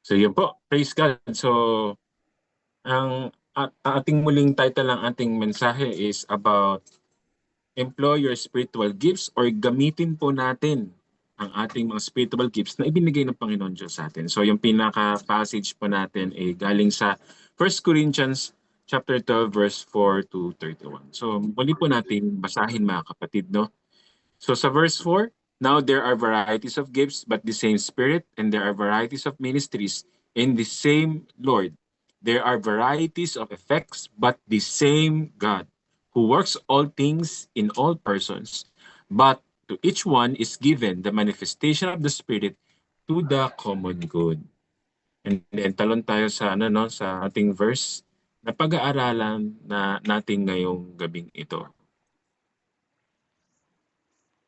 So yun po, praise God. So ang ating muling title ng ating mensahe is about employ your spiritual gifts or gamitin po natin ang ating mga spiritual gifts na ibinigay ng Panginoon Diyos sa atin. So yung pinaka-passage po natin ay galing sa 1 Corinthians chapter 12 verse 4 to 31. So muli po natin basahin mga kapatid, no? So sa verse 4, now there are varieties of gifts but the same Spirit, and there are varieties of ministries in the same Lord. There are varieties of effects but the same God, who works all things in all persons. But to each one is given the manifestation of the Spirit to the common good. And then talon tayo sa sa ating verse na pag-aaralan na natin ngayong gabing ito.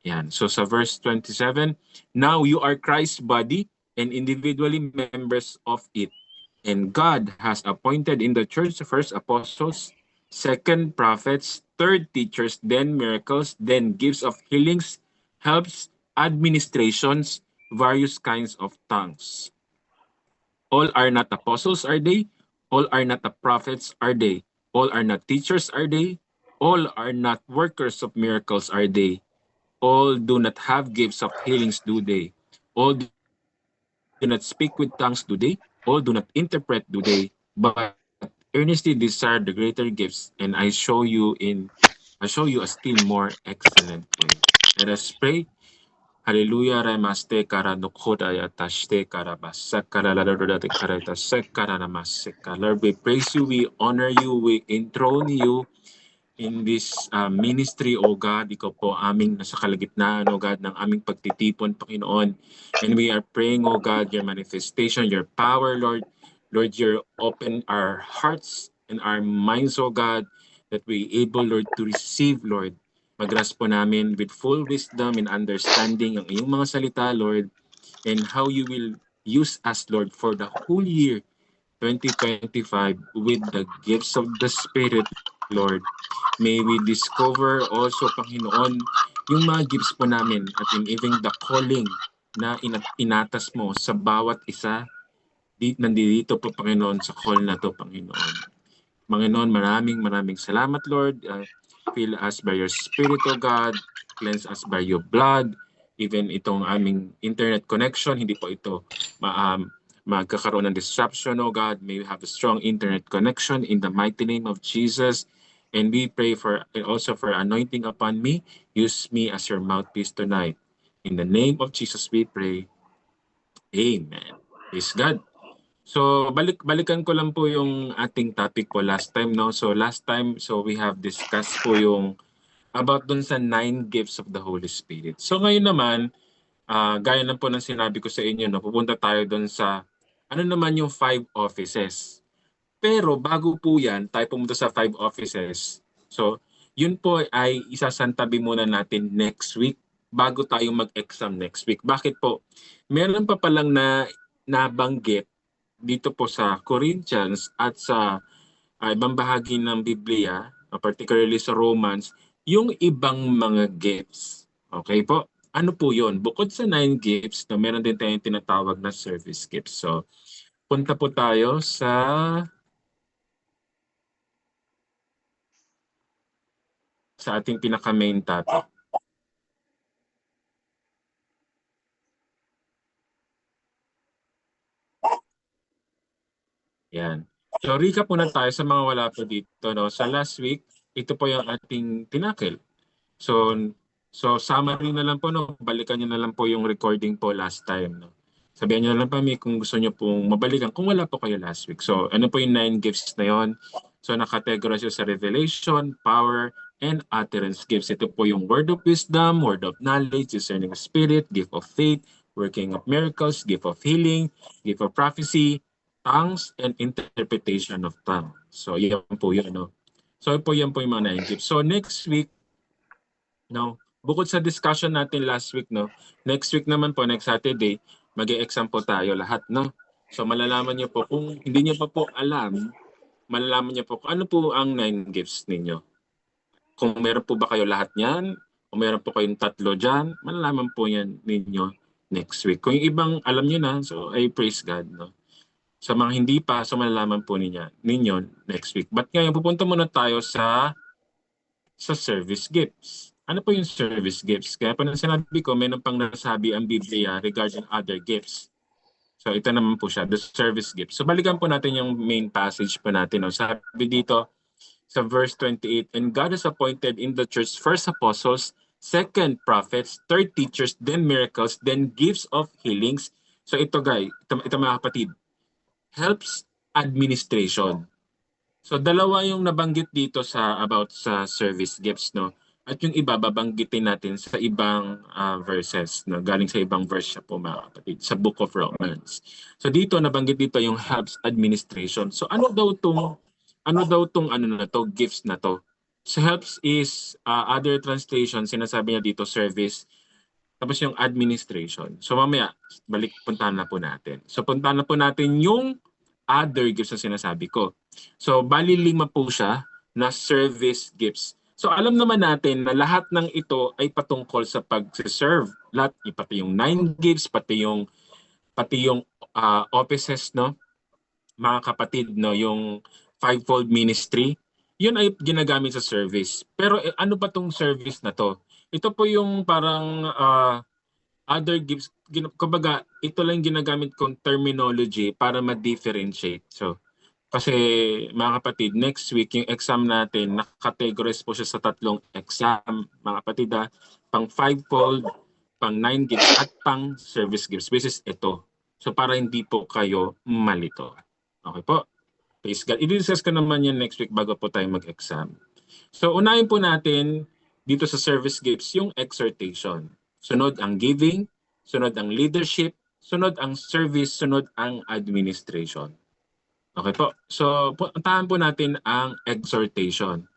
Yan. So sa verse 27, now you are Christ's body and individually members of it. And God has appointed in the church first apostles, second prophets, third teachers, then miracles, then gifts of healings, helps, administrations, various kinds of tongues. All are not apostles, are they? All are not the prophets, are they? All are not teachers, are they? All are not workers of miracles, are they? All do not have gifts of healings, do they? All do not speak with tongues, do they? All do not interpret, do they? But earnestly desire the greater gifts, and I show you a still more excellent way. Let us pray. Hallelujah, Remaste Karanukhodaya Tashte Karabasa Karaladodate Karata Sekaramaseka. Lord, we praise you, we honor you, we enthrone you in this ministry, O God. Ikaw po aming nasa kalagitnaan, O God, ng aming pagtitipon, Panginoon. And we are praying, O God, your manifestation, your power, Lord. Lord, you open our hearts and our minds, O God, that we able, Lord, to receive, Lord. Magras po namin with full wisdom and understanding ang iyong mga salita, Lord, and how you will use us, Lord, for the whole year 2025 with the gifts of the Spirit, Lord. May we discover also, Panginoon, yung mga gifts po namin at even the calling na inatas mo sa bawat isa nandito po, Panginoon, sa call na to, Panginoon. Panginoon, maraming salamat, Lord. Fill us by your Spirit, O God. Cleanse us by your blood. Even itong aming internet connection, hindi po ito magkakaroon ng disruption, O God. May we have a strong internet connection in the mighty name of Jesus. And we pray for also for anointing upon me. Use me as your mouthpiece tonight. In the name of Jesus we pray. Amen. Praise God. So balikan ko lang po yung ating topic po last time, no? So last time, so we have discussed po yung about dun sa 9 gifts of the Holy Spirit. So ngayon naman, gaya lang po ng sinabi ko sa inyo, no, pupunta tayo dun sa ano naman yung 5 offices. Pero bago po yan, tayo pumunta sa 5 offices. So yun po ay isasantabi muna natin next week bago tayo mag-exam next week. Bakit po? Meron pa palang nabanggit dito po sa Corinthians at sa ibang bahagi ng Biblia, particularly sa Romans, yung ibang mga gifts. Okay po? Ano po yun? Bukod sa 9 gifts, na meron din tayong tinatawag na service gifts. So, punta po tayo sa ating pinaka-main topic. Yan. So, recap muna tayo sa mga wala po dito. No? Sa last week, ito po yung ating tinakil. So, summary na lang po, no? Balikan nyo na lang po yung recording po last time. No? Sabihan nyo na lang pa kung gusto nyo pong mabalikan kung wala po kayo last week. So, ano po yung 9 gifts na yon? So, nakategorize sa revelation, power, and utterance gifts. Ito po yung word of wisdom, word of knowledge, discerning of spirit, gift of faith, working of miracles, gift of healing, gift of prophecy, tongues, and interpretation of tongue. So, yan po yun. No? So, yan po yung mga 9 gifts. So, next week, no, bukod sa discussion natin last week, no, next week naman po, next Saturday, mag-e-exam po tayo lahat, no. So malalaman niyo po kung hindi niyo pa po alam, malalaman niyo po kung ano po ang 9 gifts ninyo. Kung meron po ba kayo lahat niyan, kung meron po kayong 3 diyan, malalaman po yan ninyo next week. Kung yung ibang alam niyo na, so I praise God, no. Sa mga hindi pa, so malalaman po ninyo next week. But ngayon, pupunta muna tayo sa service gifts. Ano po yung service gifts? Kaya pa nang sinabi ko, meron pang nasabi ang Biblia regarding other gifts. So ito naman po siya, the service gift. So balikan po natin yung main passage po natin. No? Sabi dito sa verse 28, and God has appointed in the church first apostles, second prophets, third teachers, then miracles, then gifts of healings. So ito guys, ito mga kapatid, helps administration. So dalawa yung nabanggit dito about sa service gifts, no? At yung iba babanggitin natin sa ibang verses, no? Galing sa ibang verse siya po mga kapatid, sa Book of Romans. So dito nabanggit dito yung helps administration. So ano daw tong ano na to, gifts na to? So helps is other translation, sinasabi niya dito service, tapos yung administration. So mamaya puntahan na po natin. So puntahan na po natin yung other gifts na sinasabi ko. So, bali 5 po siya na service gifts. So, alam naman natin na lahat ng ito ay patungkol sa pag-serve. Lahat, pati yung 9 gifts, pati yung offices, no? Mga kapatid, no? Yung fivefold ministry, yun ay ginagamit sa service. Pero ano ba tong service na to? Ito po yung parang other gifts, kumbaga, ito lang ginagamit kong terminology para ma-differentiate. So, kasi mga kapatid, next week yung exam natin, nakategorize po siya sa 3 exam, mga kapatid, pang fivefold, pang 9 gifts, at pang service gifts. This is ito. So, para hindi po kayo malito. Okay po? Please God. I-discuss ko naman yan next week bago po tayo mag-exam. So, unahin po natin dito sa service gifts yung exhortation. Sunod ang giving, sunod ang leadership, sunod ang service, sunod ang administration. Okay po. So, puntahan po natin ang exhortation.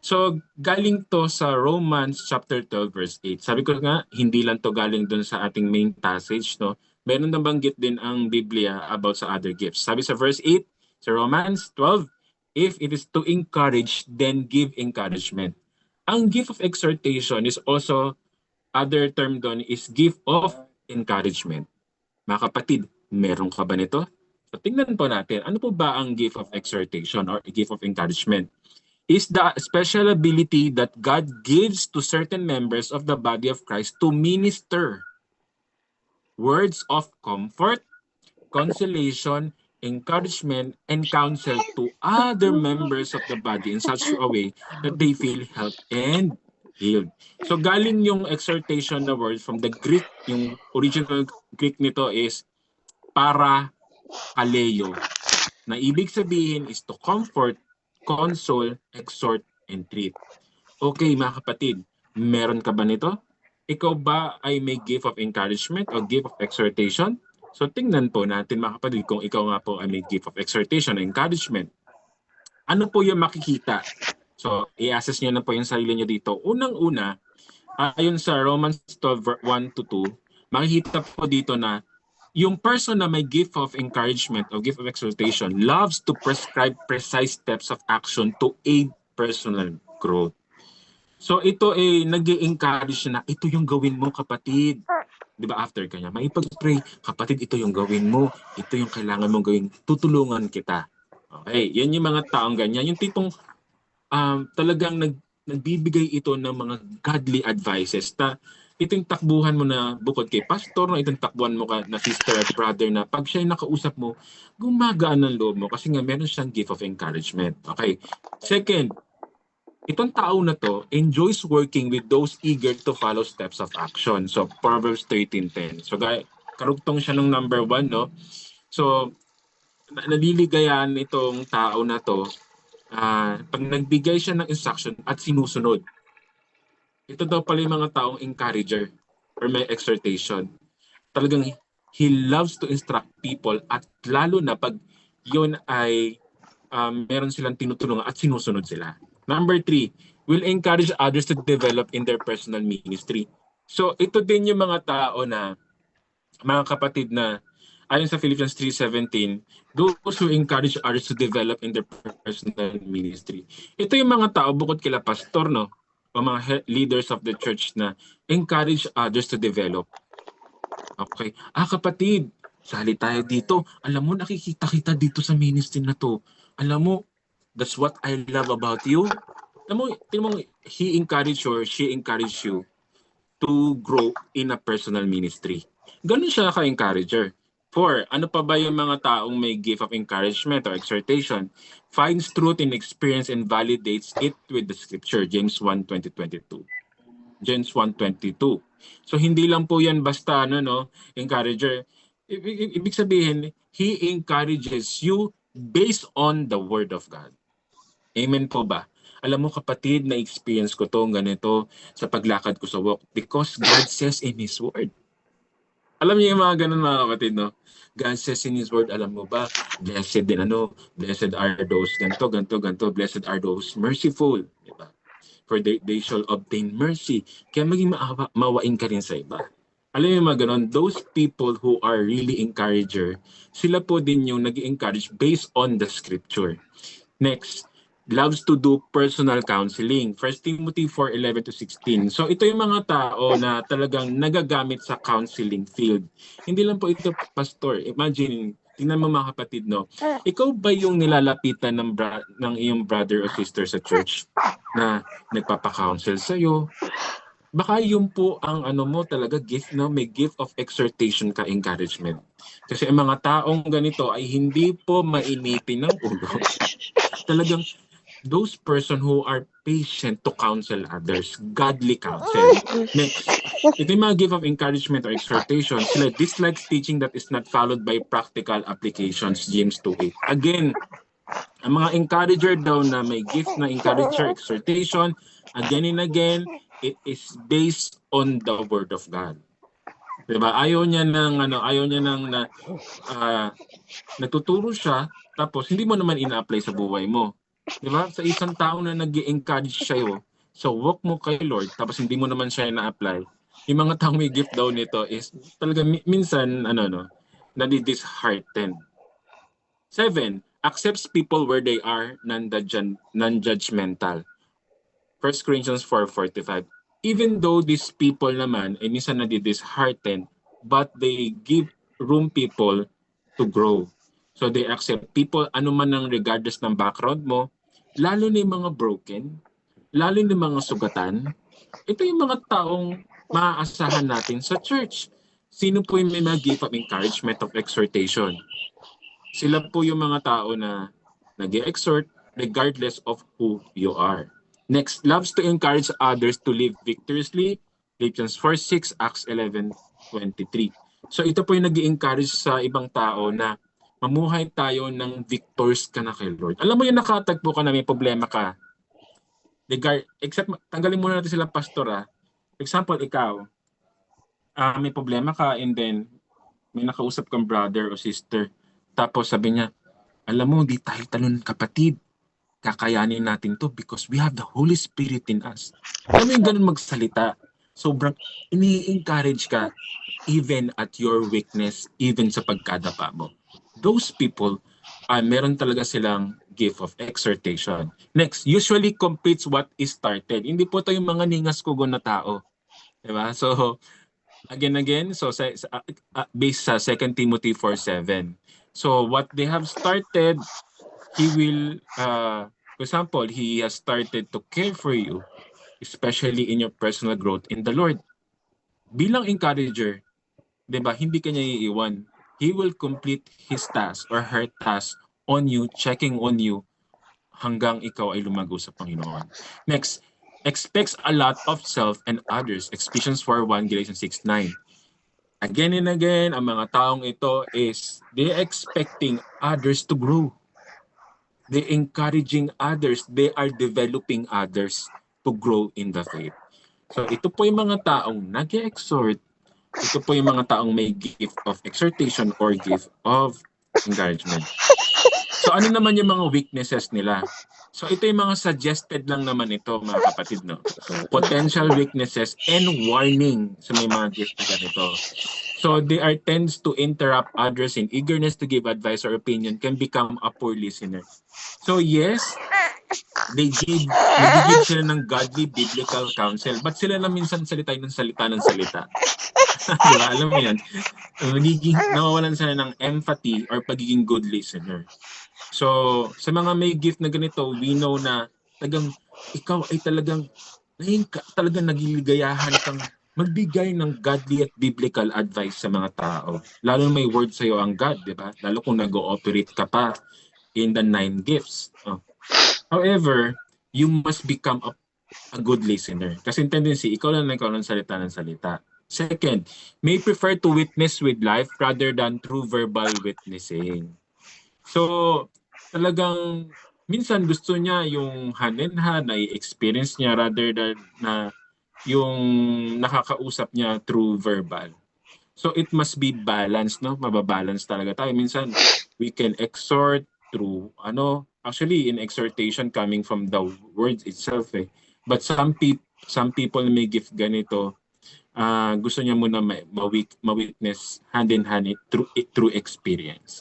So, galing to sa Romans chapter 12 verse 8. Sabi ko nga, hindi lang to galing dun sa ating main passage, no? Meron nabanggit din ang Biblia about sa other gifts. Sabi sa verse 8, sa Romans 12, if it is to encourage, then give encouragement. Ang gift of exhortation is also, other term doon is gift of encouragement. Mga kapatid, meron ka ba nito? So tingnan po natin, ano po ba ang gift of exhortation or gift of encouragement? Is the special ability that God gives to certain members of the body of Christ to minister words of comfort, consolation, encouragement, and counsel to other members of the body in such a way that they feel helped and healed. So galing yung exhortation na word from the Greek, yung original Greek nito is para kaleo, na ibig sabihin is to comfort, console, exhort, and treat. Okay mga kapatid, meron ka ba nito? Ikaw ba ay may gift of encouragement o gift of exhortation? So tingnan po natin mga kapatid kung ikaw nga po ay may gift of exhortation o encouragement. Ano po yung makikita? So i-assess nyo na po yung sarili nyo dito. Unang-una, ayon sa Romans 12, 1-2, makikita po dito na yung person na may gift of encouragement or gift of exhortation loves to prescribe precise steps of action to aid personal growth. So ito ay nag-i-encourage na ito yung gawin mo kapatid. Di ba after kanya, maipag-pray, kapatid ito yung gawin mo, ito yung kailangan mong gawin, tutulungan kita. Okay, yan yung mga taong ganyan. Yung tipong talagang nagbibigay ito ng mga godly advices na itong takbuhan mo na bukod kay pastor, na itong takbuhan mo na sister at brother na pag siya'y nakausap mo, gumagaan ng loob mo kasi nga meron siyang gift of encouragement. Okay. Second, itong tao na to enjoys working with those eager to follow steps of action. So, Proverbs 13:10. So, karugtong siya ng number 1, no? So, naliligayan itong tao na to pag nagbigay siya ng instruction at sinusunod. Ito daw pala yung mga taong encourager or may exhortation. Talagang he loves to instruct people at lalo na pag yun ay meron silang tinutulungan at sinusunod sila. Number 3, will encourage others to develop in their personal ministry. So ito din yung mga tao na, mga kapatid na, ayon sa Philippians 3:17, those who encourage others to develop in their personal ministry. Ito yung mga tao bukod kila pastor, no? O mga leaders of the church na encourage others to develop. Okay. Kapatid, sali tayo dito. Alam mo, nakikita kita dito sa ministry na to. Alam mo, that's what I love about you. Alam mo, tingnan mo, he encouraged or she encouraged you to grow in a personal ministry. Ganun siya ka-encourager. 4, ano pa ba yung mga taong may gift of encouragement or exhortation? Finds truth in experience and validates it with the scripture. James 1:20-22. James 1:22. So hindi lang po yan basta encourager. Ibig sabihin, he encourages you based on the word of God. Amen po ba? Alam mo kapatid, na-experience ko to ganito sa paglakad ko sa walk because God says in His Word. Alam niyo yung mga ganun mga kapatid, no? God says in His Word, alam mo ba, blessed are those, ganto, blessed are those merciful, diba? For they shall obtain mercy. Kaya maging mawain ka rin sa iba. Alam niyo yung mga ganun, those people who are really encourager, sila po din yung nag-encourage based on the scripture. Next, loves to do personal counseling. 1 Timothy 4:11-16. So ito yung mga tao na talagang nagagamit sa counseling field. Hindi lang po ito, pastor. Imagine, tingnan mo mga kapatid, no? Ikaw ba yung nilalapitan ng iyong brother o sister sa church na nagpapa-counsel sa'yo? Baka yun po ang mo talaga gift, no? May gift of exhortation ka, encouragement. Kasi ang mga taong ganito ay hindi po mainipin ng ulo. Talagang those person who are patient to counsel others, godly counsel. Next, ito yung mga gift of encouragement or exhortation. Sila dislikes teaching that is not followed by practical applications, James 2:8. Again, ang mga encourager daw na may gift na encourager, exhortation, again and again, it is based on the Word of God. Diba? Ayaw niya natuturo siya, tapos hindi mo naman ina-apply sa buhay mo. Diba? Sa isang tao na nag-i-encourage sa'yo, so walk mo kay Lord, tapos hindi mo naman siya ina-apply, yung mga taong may gift daw nito is talaga minsan, nadi-dishearten. 7, accepts people where they are, non-judgmental. 1 Corinthians 4:45. Even though these people naman ay minsan nadi-dishearten, but they give room people to grow. So they accept people, ano man ang regardless ng background mo, lalo na yung mga broken, lalo na yung mga sugatan. Ito yung mga taong maaasahan natin sa church. Sino po yung may mga gift of encouragement of exhortation? Sila po yung mga tao na nag-exhort regardless of who you are. Next, loves to encourage others to live victoriously. Philippians 4:6, Acts 11:23. So ito po yung nag-i-encourage sa ibang tao na mamuhay tayo ng victors ka na kay Lord. Alam mo yung nakatagpo ka na may problema ka. Except, tanggalin muna natin sila pastor. Example, ikaw, may problema ka and then may nakausap kang brother o sister. Tapos sabi niya, alam mo, di tayo talon kapatid. Kakayanin natin to because we have the Holy Spirit in us. Alam mo yung ganun magsalita. Sobrang ini-encourage ka even at your weakness, even sa pagkadapa mo. Those people, meron talaga silang gift of exhortation. Next, usually completes what is started. Hindi po ito yung mga ningas kugon na tao. Diba? So, again, so based sa 2 Timothy 4:7. So, what they have started, he will, for example, he has started to care for you, especially in your personal growth in the Lord. Bilang encourager, diba, hindi ka niya iiwan. He will complete his task or her task on you, checking on you, hanggang ikaw ay lumago sa Panginoon. Next, expects a lot of self and others. Ephesians 4:1, Galatians 6:9. Again and again, ang mga taong ito is they expecting others to grow. They encouraging others. They are developing others to grow in the faith. So ito po yung mga taong nag-exhort. Ito po yung mga taong may gift of exhortation or gift of encouragement. So ano naman yung mga weaknesses nila? So ito yung mga suggested lang naman ito mga kapatid, no? Potential weaknesses and warning sa may mga gift na ganito. So they are tends to interrupt others in eagerness to give advice or opinion, can become a poor listener. So yes, nagigib sila ng godly biblical counsel, but sila na minsan salita ng salita. Di ba? Alam mo yan, magiging, nawawalan sila ng empathy or pagiging good listener. So, sa mga may gift na ganito, we know na talagang ikaw ay talagang talagang nagiligayahan kang magbigay ng godly at biblical advice sa mga tao. Lalo na may word sa iyo ang God, di ba? Lalo kung nag-ooperate ka pa in the 9 gifts. Oh. However, you must become a good listener. Kasi yung tendency, ikaw lang salita ng salita. Second, may prefer to witness with life rather than through verbal witnessing. So, talagang minsan gusto niya yung hand in hand na i-experience niya rather than na yung nakakausap niya through verbal. So it must be balanced, no? Mababalance talaga tayo. Minsan we can exhort through actually in exhortation coming from the words itself eh. But some people may give ganito, gusto niya muna ma-witness hand in hand through experience.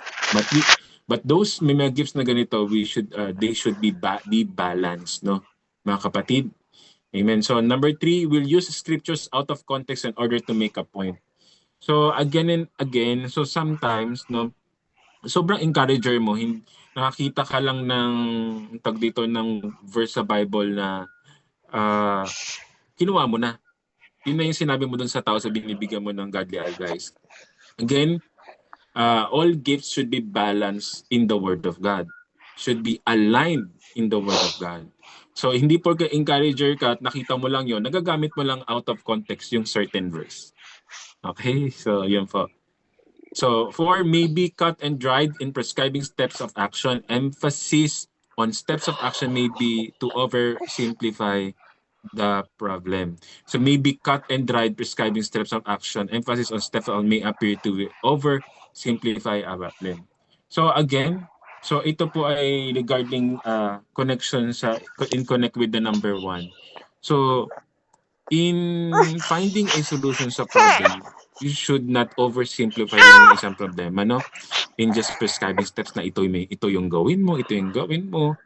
But those may mga gifts na ganito, they should be balanced, no? Mga kapatid. Amen. So number 3, we'll use scriptures out of context in order to make a point. So again and again, so sometimes no, sobrang encourager mo, nakakita ka lang ng tag dito ng verse sa Bible na kinuha mo na. Yun na yung sinabi mo dun sa tao sa binibigyan mo ng godly advice. Again, all gifts should be balanced in the Word of God. Should be aligned in the Word of God. So, hindi porke encourager ka at nakita mo lang yon, nagagamit mo lang out of context yung certain verse. Okay? So, yun po. So, 4, maybe cut and dried in prescribing steps of action. Emphasis on steps of action may be to oversimplify the problem. So maybe cut and dried prescribing steps of action, emphasis on steps of may appear to oversimplify a problem. So again, so ito po ay regarding connection in connect with the number 1. So in finding a solution sa problem, you should not oversimplify lang yung isang problema, no? In just prescribing steps na ito yung gawin mo, ito yung gawin mo.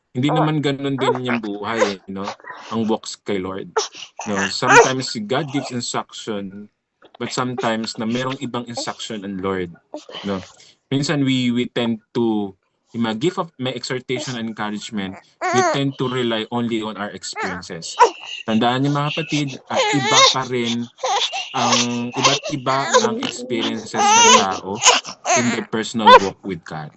Hindi naman ganun din yung buhay, no? Ang walks kay Lord. No, sometimes God gives instruction, but sometimes na merong ibang instruction ang Lord, no? Minsan we tend to give of may exhortation and encouragement, we tend to rely only on our experiences. Tandaan niyo mga kapatid, iba pa rin iba't iba ang experiences ng tao in their personal walk with God.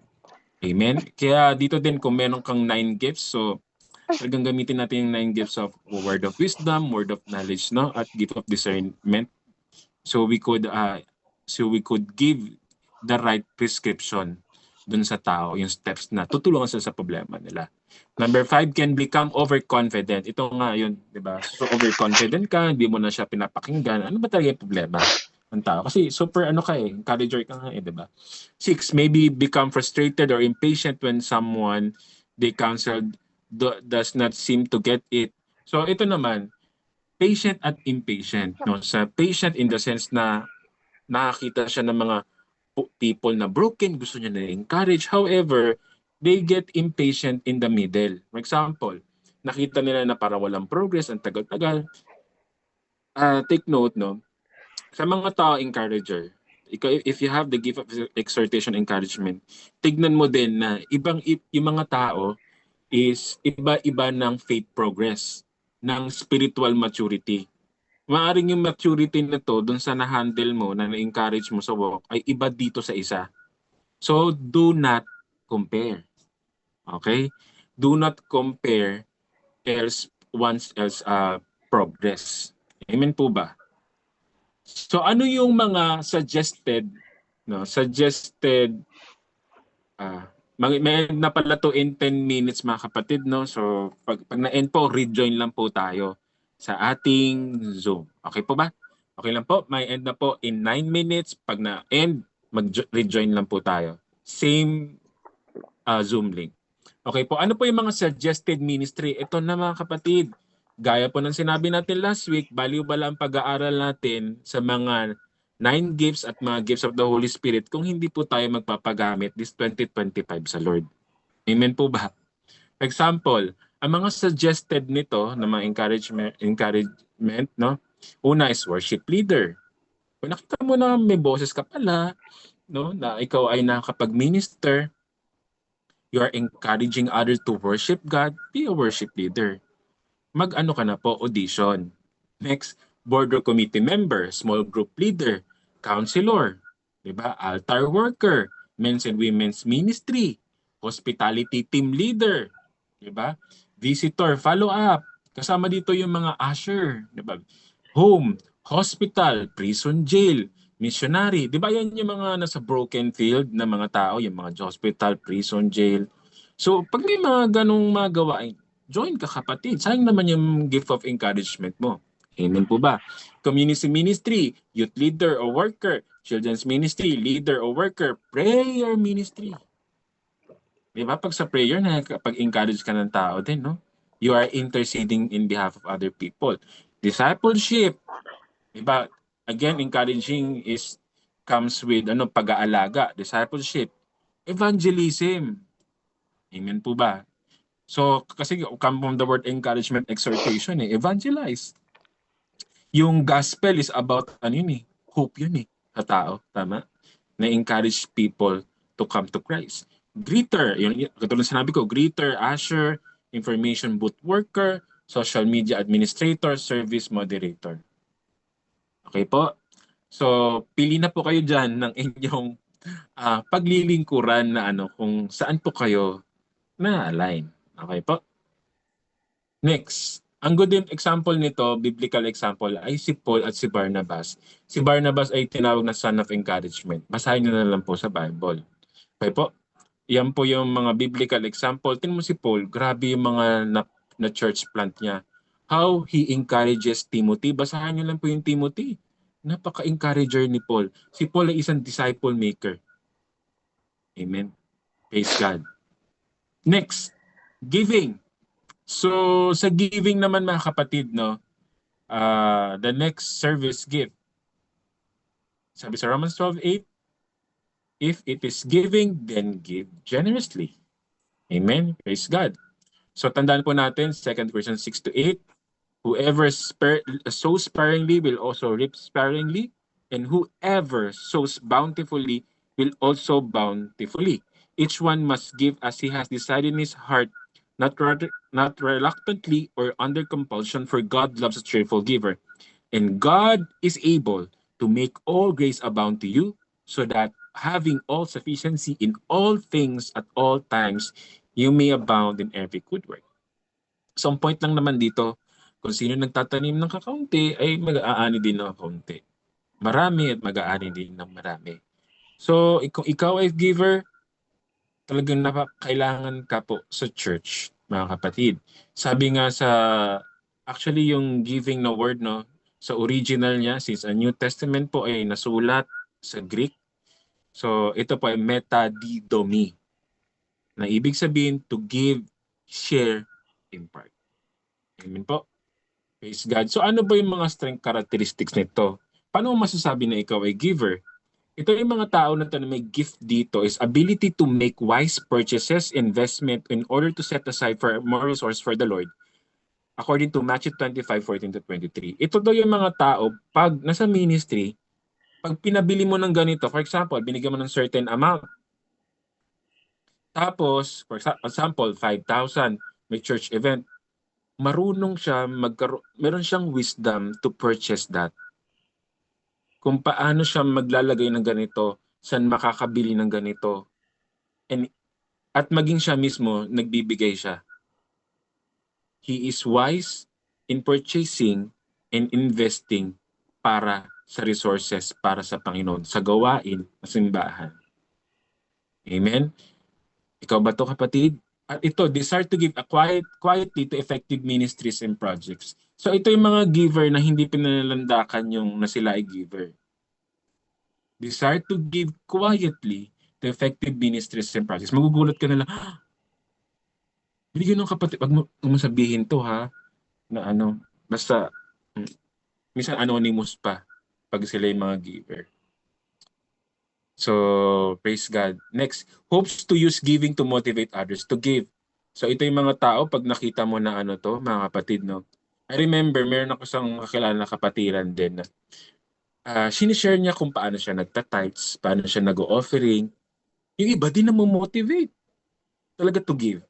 Amen? Kaya dito din kung meron kang 9 gifts, so talagang gamitin natin yung 9 gifts of word of wisdom, word of knowledge, no? At gift of discernment. So we could give the right prescription dun sa tao, yung steps na tutulungan sila sa problema nila. Number 5, can become overconfident. Ito nga yun, di ba? So overconfident ka, hindi mo na siya pinapakinggan. Ano ba talaga yung problema ng tao? Kasi super encourager ka nga di ba? 6, maybe become frustrated or impatient when someone they counseled does not seem to get it. So ito naman, patient at impatient. No? Sa patient in the sense na nakakita siya ng mga people na broken, gusto niya na encourage. However, they get impatient in the middle. For example, nakita nila na para walang progress, ang tagal-tagal. Take note, no? Sa mga tao encourager, if you have the gift of exhortation encouragement, tignan mo din na yung mga tao is iba-iba ng faith progress, ng spiritual maturity. Maaring yung maturity na to dun sa na-handle mo, na na-encourage mo sa walk, ay iba dito sa isa. So, do not compare. Okay? Do not compare one's else progress. Amen po ba? So ano yung mga suggested may end na pala to in 10 minutes mga kapatid, no? So pag na-end po, rejoin lang po tayo sa ating Zoom. Okay po ba? Okay lang po, may end na po in 9 minutes. Pag na-end, mag-rejoin lang po tayo. Same Zoom link. Okay po, ano po yung mga suggested ministry? Ito na mga kapatid, gaya po ng sinabi natin last week, baliw ba lang pag-aaral natin sa mga 9 gifts at mga gifts of the Holy Spirit kung hindi po tayo magpapagamit this 2025 sa Lord. Amen po ba? For example, ang mga suggested nito na mga encouragement, no? Una is worship leader. Kung nakita mo na may boses ka pala, no, na ikaw ay nakakapag-minister, you are encouraging others to worship God, be a worship leader. Mag-ano ka na po, audition. Next, board or committee member, small group leader, counselor, 'di ba? Altar worker, men's and women's ministry, hospitality team leader, 'di ba? Visitor follow up. Kasama dito yung mga usher, 'di ba? Home, hospital, prison jail, missionary, 'di ba? Yan yung mga nasa broken field na mga tao, yung mga hospital, prison jail. So, pag may mga ganong mga gawain, join ka kapatid. Sayang naman yung gift of encouragement mo. Amen po ba? Community ministry, youth leader or worker, children's ministry, leader or worker, prayer ministry. Di ba? Pag sa prayer, nakapag-encourage ka ng tao din, no? You are interceding in behalf of other people. Discipleship, di ba? Again, encouraging is comes with pag-aalaga, discipleship. Evangelism. Amen po ba? So, kasi come from the word encouragement, exhortation, evangelize. Yung gospel is about, hope yun sa tao, tama? Na-encourage people to come to Christ. Greeter, yun, katulad sinabi ko, greeter, usher, information booth worker, social media administrator, service moderator. Okay po? So, pili na po kayo dyan ng inyong paglilingkuran na kung saan po kayo na-align. Okay po? Next, ang good example nito, biblical example, ay si Paul at si Barnabas. Si Barnabas ay tinawag na son of encouragement. Basahin niyo na lang po sa Bible. Okay po? Yan po yung mga biblical example. Tingnan mo si Paul, grabe yung mga na church plant niya. How he encourages Timothy. Basahin niyo lang po yung Timothy. Napaka-encourager ni Paul. Si Paul ay isang disciple maker. Amen. Praise God. Next, giving. So sa giving naman mga kapatid, no, the next service gift. Sabi sa Romans 12:8, if it is giving, then give generously. Amen. Praise God. So tandaan po natin 2 Corinthians 6-8, whoever sows sparingly will also reap sparingly, and whoever sows bountifully will also bountifully. Each one must give as he has decided in his heart, not reluctantly or under compulsion, for God loves a cheerful giver. And God is able to make all grace abound to you, so that having all sufficiency in all things at all times, you may abound in every good work. So ang point lang naman dito, kung sino nagtatanim ng kakaunti, ay mag-aani din ng kaunti. Marami at mag-aani din ng marami. So kung ikaw ay giver, talagang kailangan ka po sa church, mga kapatid. Sabi nga actually yung giving na word, no, sa original niya, since a New Testament po ay nasulat sa Greek, so ito po ay metadidomi, na ibig sabihin to give, share, impart. Amen po. Praise God. So ano ba yung mga strength characteristics nito? Paano mo masasabi na ikaw ay giver? Ito yung mga tao na may gift dito is ability to make wise purchases, investment in order to set aside for more resource for the Lord. According to Matthew 25:14-23. Ito daw yung mga tao, pag nasa ministry, pag pinabili mo ng ganito, for example, binigyan mo ng certain amount. Tapos, for example, 5,000, may church event, marunong siya meron siyang wisdom to purchase that. Kung paano siya maglalagay ng ganito, saan makakabili ng ganito. At maging siya mismo, nagbibigay siya. He is wise in purchasing and investing para sa resources, para sa Panginoon, sa gawain ng simbahan. Amen? Ikaw ba to kapatid? At ito, desire to give quietly to effective ministries and projects. So ito yung mga giver na hindi pinalandakan yung na sila ay giver. Desire to give quietly to effective ministries and projects. Magugulat ka nila, binigyan ng kapatid, wag mo sabihin to ha, na basta, minsan anonymous pa pag sila yung mga giver. So, praise God. Next, hopes to use giving to motivate others to give. So, ito yung mga tao, pag nakita mo na mga kapatid, no? I remember, meron ako isang kakilala na kapatiran din. sinishare niya kung paano siya nagta-tithes, paano siya nag-offering. Yung iba din na motivate talaga to give.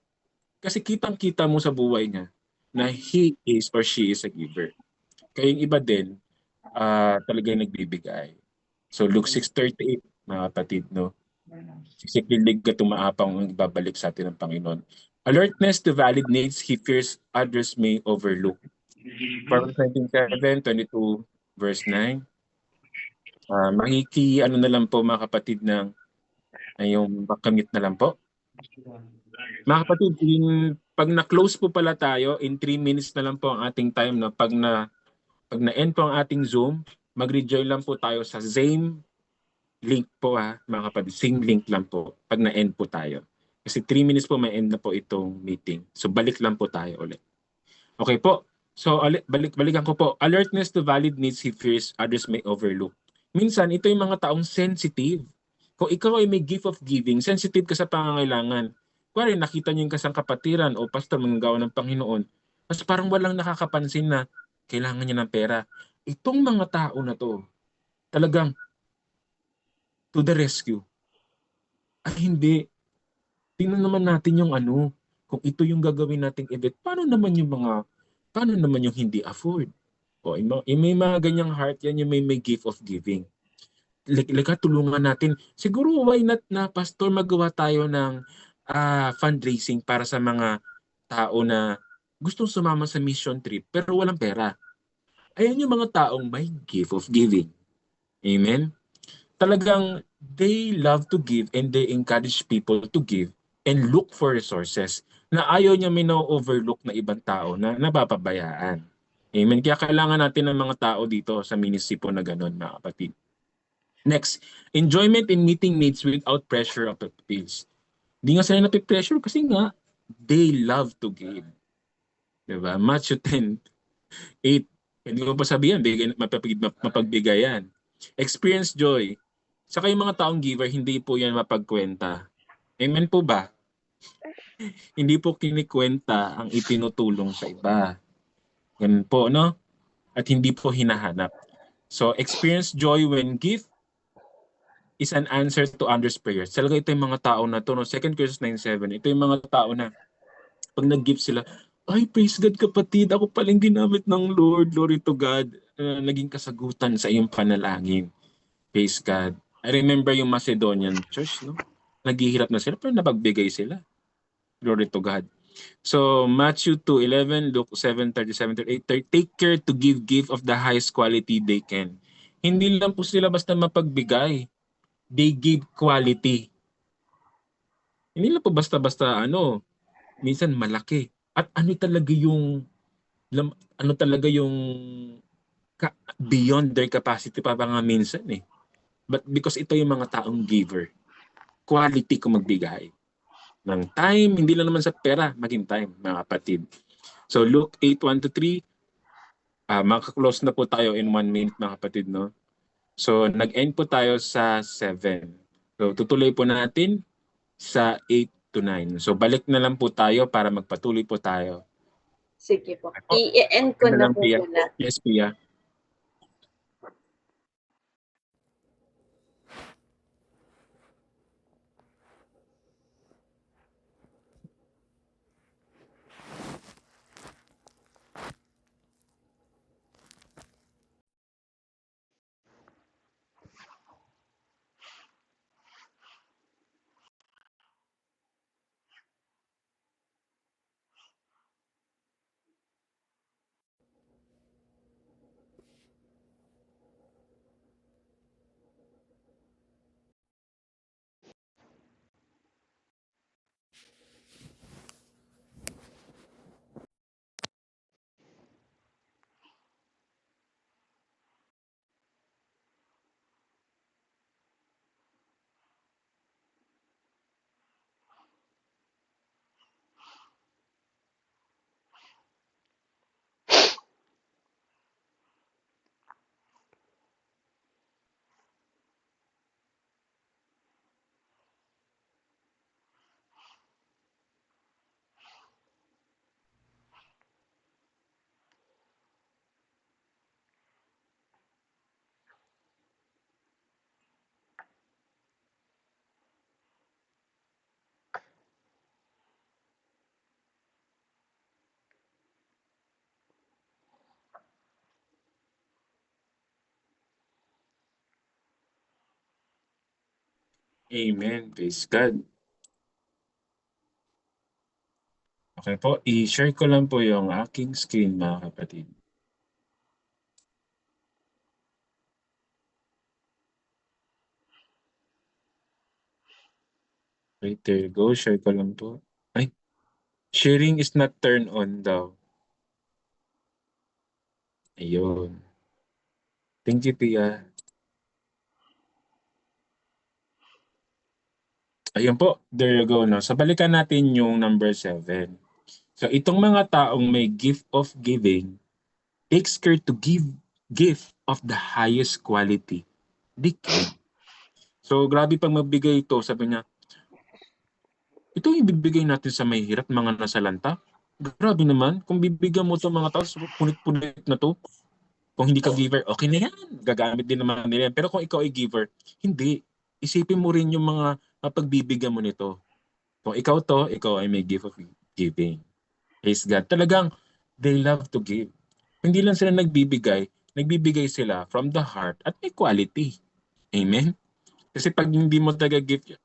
Kasi kitang-kita mo sa buhay niya na he is or she is a giver. Kaya yung iba din, talagang nagbibigay. So Luke 6:38, mga kapatid, no? Siksikilig ka tumaapang ang ibabalik sa atin ng Panginoon. Alertness to valid needs he fears others may overlook. Proverbs 27:22, verse 9. Ano na lang po mga kapatid ng yung makamit na lang po. Mga kapatid, pag na-close po pala tayo, in 3 minutes na lang po ang ating time. No? Pag na-end po ang ating Zoom, mag-rejoin lang po tayo sa same link po mga kapatid. Same link lang po pag na-end po tayo. Kasi 3 minutes po may end na po itong meeting. So balik lang po tayo ulit. Okay po. So balikan ko po. Alertness to valid needs he fears others may overlook. Minsan, ito yung mga taong sensitive. Kung ikaw ay may gift of giving, sensitive ka sa pangangailangan. Kuwari, nakita niyo yung kasangkapatiran o pastor manggagawa ng Panginoon, mas parang walang nakakapansin na kailangan niya ng pera. Itong mga tao na to, talagang to the rescue. Ay hindi, tingnan naman natin yung kung ito yung gagawin nating event, paano naman yung hindi afford? O, may mga ganyang heart, yan yung may gift of giving. Tulungan natin. Siguro why not na pastor magawa tayo ng fundraising para sa mga tao na gustong sumama sa mission trip pero walang pera. Ayan yung mga taong may gift of giving. Amen? Talagang they love to give and they encourage people to give and look for resources na ayaw niya may na-overlook na ibang tao na napapabayaan. Amen? Kaya kailangan natin ng mga tao dito sa ministry po na gano'n, mga kapatid. Next, enjoyment in meeting needs without pressure of appeals. Hindi nga sila napipressure kasi nga, they love to give. Diba? Matthew 10:8. Hindi mo pa sabihan, mapagbigay yan. Experience joy. Sa kayong mga taong giver, hindi po yan mapagkwenta. Amen po ba? Hindi po kinikwenta ang itinutulong sa iba. Yan po, no? At hindi po hinahanap. So, experience joy when give is an answer to others' prayers. Talaga ito yung mga tao na to, no? 2 Corinthians 9:7. Ito yung mga tao na pag nag-give sila, ay, praise God kapatid, ako paling ginamit ng Lord, glory to God. Naging kasagutan sa iyong panalangin. Praise God. I remember yung Macedonian church, no? Naghihirap na sila, pero napagbigay sila. Glory to God. So, Matthew 2:11, Luke 7:37-38, take care to give of the highest quality they can. Hindi lang po sila basta mapagbigay. They give quality. Hindi lang po basta-basta minsan malaki. At ano talaga yung beyond their capacity pa nga minsan eh. But because ito yung mga taong giver, quality kung magbigay ng time, hindi lang naman sa pera, maging time, mga kapatid. So Luke 8:1-3, makaklose na po tayo in 1 minute, mga kapatid, no? So nag-end po tayo sa 7. So tutuloy po natin sa 8-9. So balik na lang po tayo para magpatuloy po tayo. Sige po. I-end ko na po Pia. muna. Yes, Pia. Amen. Praise God. Okay po, i-share ko lang po yung aking screen mga kapatid. Right, there you go. Share ko lang po. Ay, sharing is not turned on daw. Ayun. Thank you, Pia. Ayun po, there you go. No? So balikan natin yung number 7. So itong mga taong may gift of giving takes care to give gift of the highest quality. They can. So grabe pang magbigay ito, sabi niya, ito yung ibibigay natin sa may hirap, mga nasalanta. Grabe naman, kung bibigyan mo itong mga tao, punit-punit na to. Kung hindi ka giver, okay na yan. Gagamit din naman nila yan. Pero kung ikaw ay giver, hindi. Isipin mo rin yung mga pagbibigyan mo nito. Kung ikaw to, ikaw ay may gift of giving. Praise God. Talagang, they love to give. Hindi lang sila nagbibigay sila from the heart at may quality. Amen? Kasi pag hindi mo talaga gift,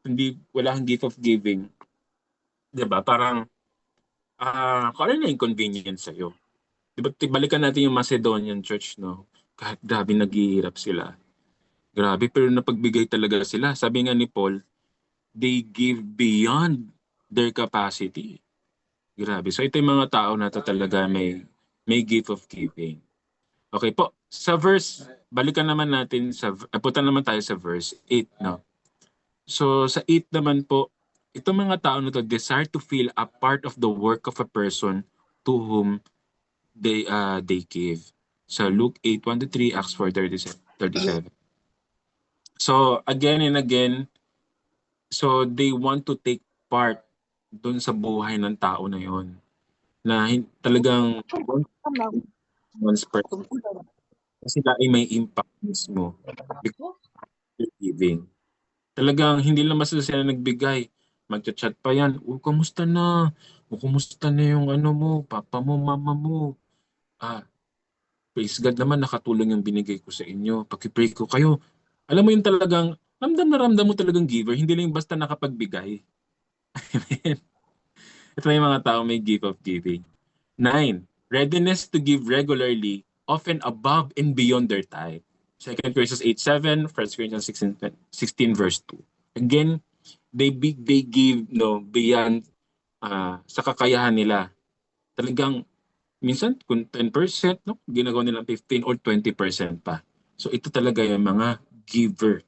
wala kang gift of giving, di ba? Parang, kung ano na inconvenience sa'yo. Diba, balikan natin yung Macedonian church, no? Kahit grabe naghihirap sila. Grabe, pero napagbigay talaga sila. Sabi nga ni Paul, they give beyond their capacity. Grabe. So ito yung mga tao na to talaga may gift of giving. Okay po. Sa verse, balikan naman natin punta naman tayo sa verse 8, no? So sa 8 naman po, itong mga tao na to desire to feel a part of the work of a person to whom they give. So Luke 8:1-3, Acts 4:37. So again and again, so they want to take part doon sa buhay ng tao na yon, na talagang once per sila ay may impact mismo because of giving. Talagang hindi lang basta sila nagbigay. Magchat-chat pa yan. Kamusta na? Kamusta na yung ano mo, papa mo, mama mo? Praise God naman, nakatulong yung binigay ko sa inyo. Paki-pray ko kayo. Alam mo yung talagang, ramdam na ramdam mo talagang giver. Hindi lang basta nakapagbigay. Ito yung mga tao may gift of giving. 9. Readiness to give regularly, often above and beyond their tithe. 2 Corinthians 8:7, 1 Corinthians 16 verse 2. Again, they give beyond sa kakayahan nila. Talagang minsan kung 10%, no, ginagawa nilang 15 or 20% pa. So ito talaga yung mga giver.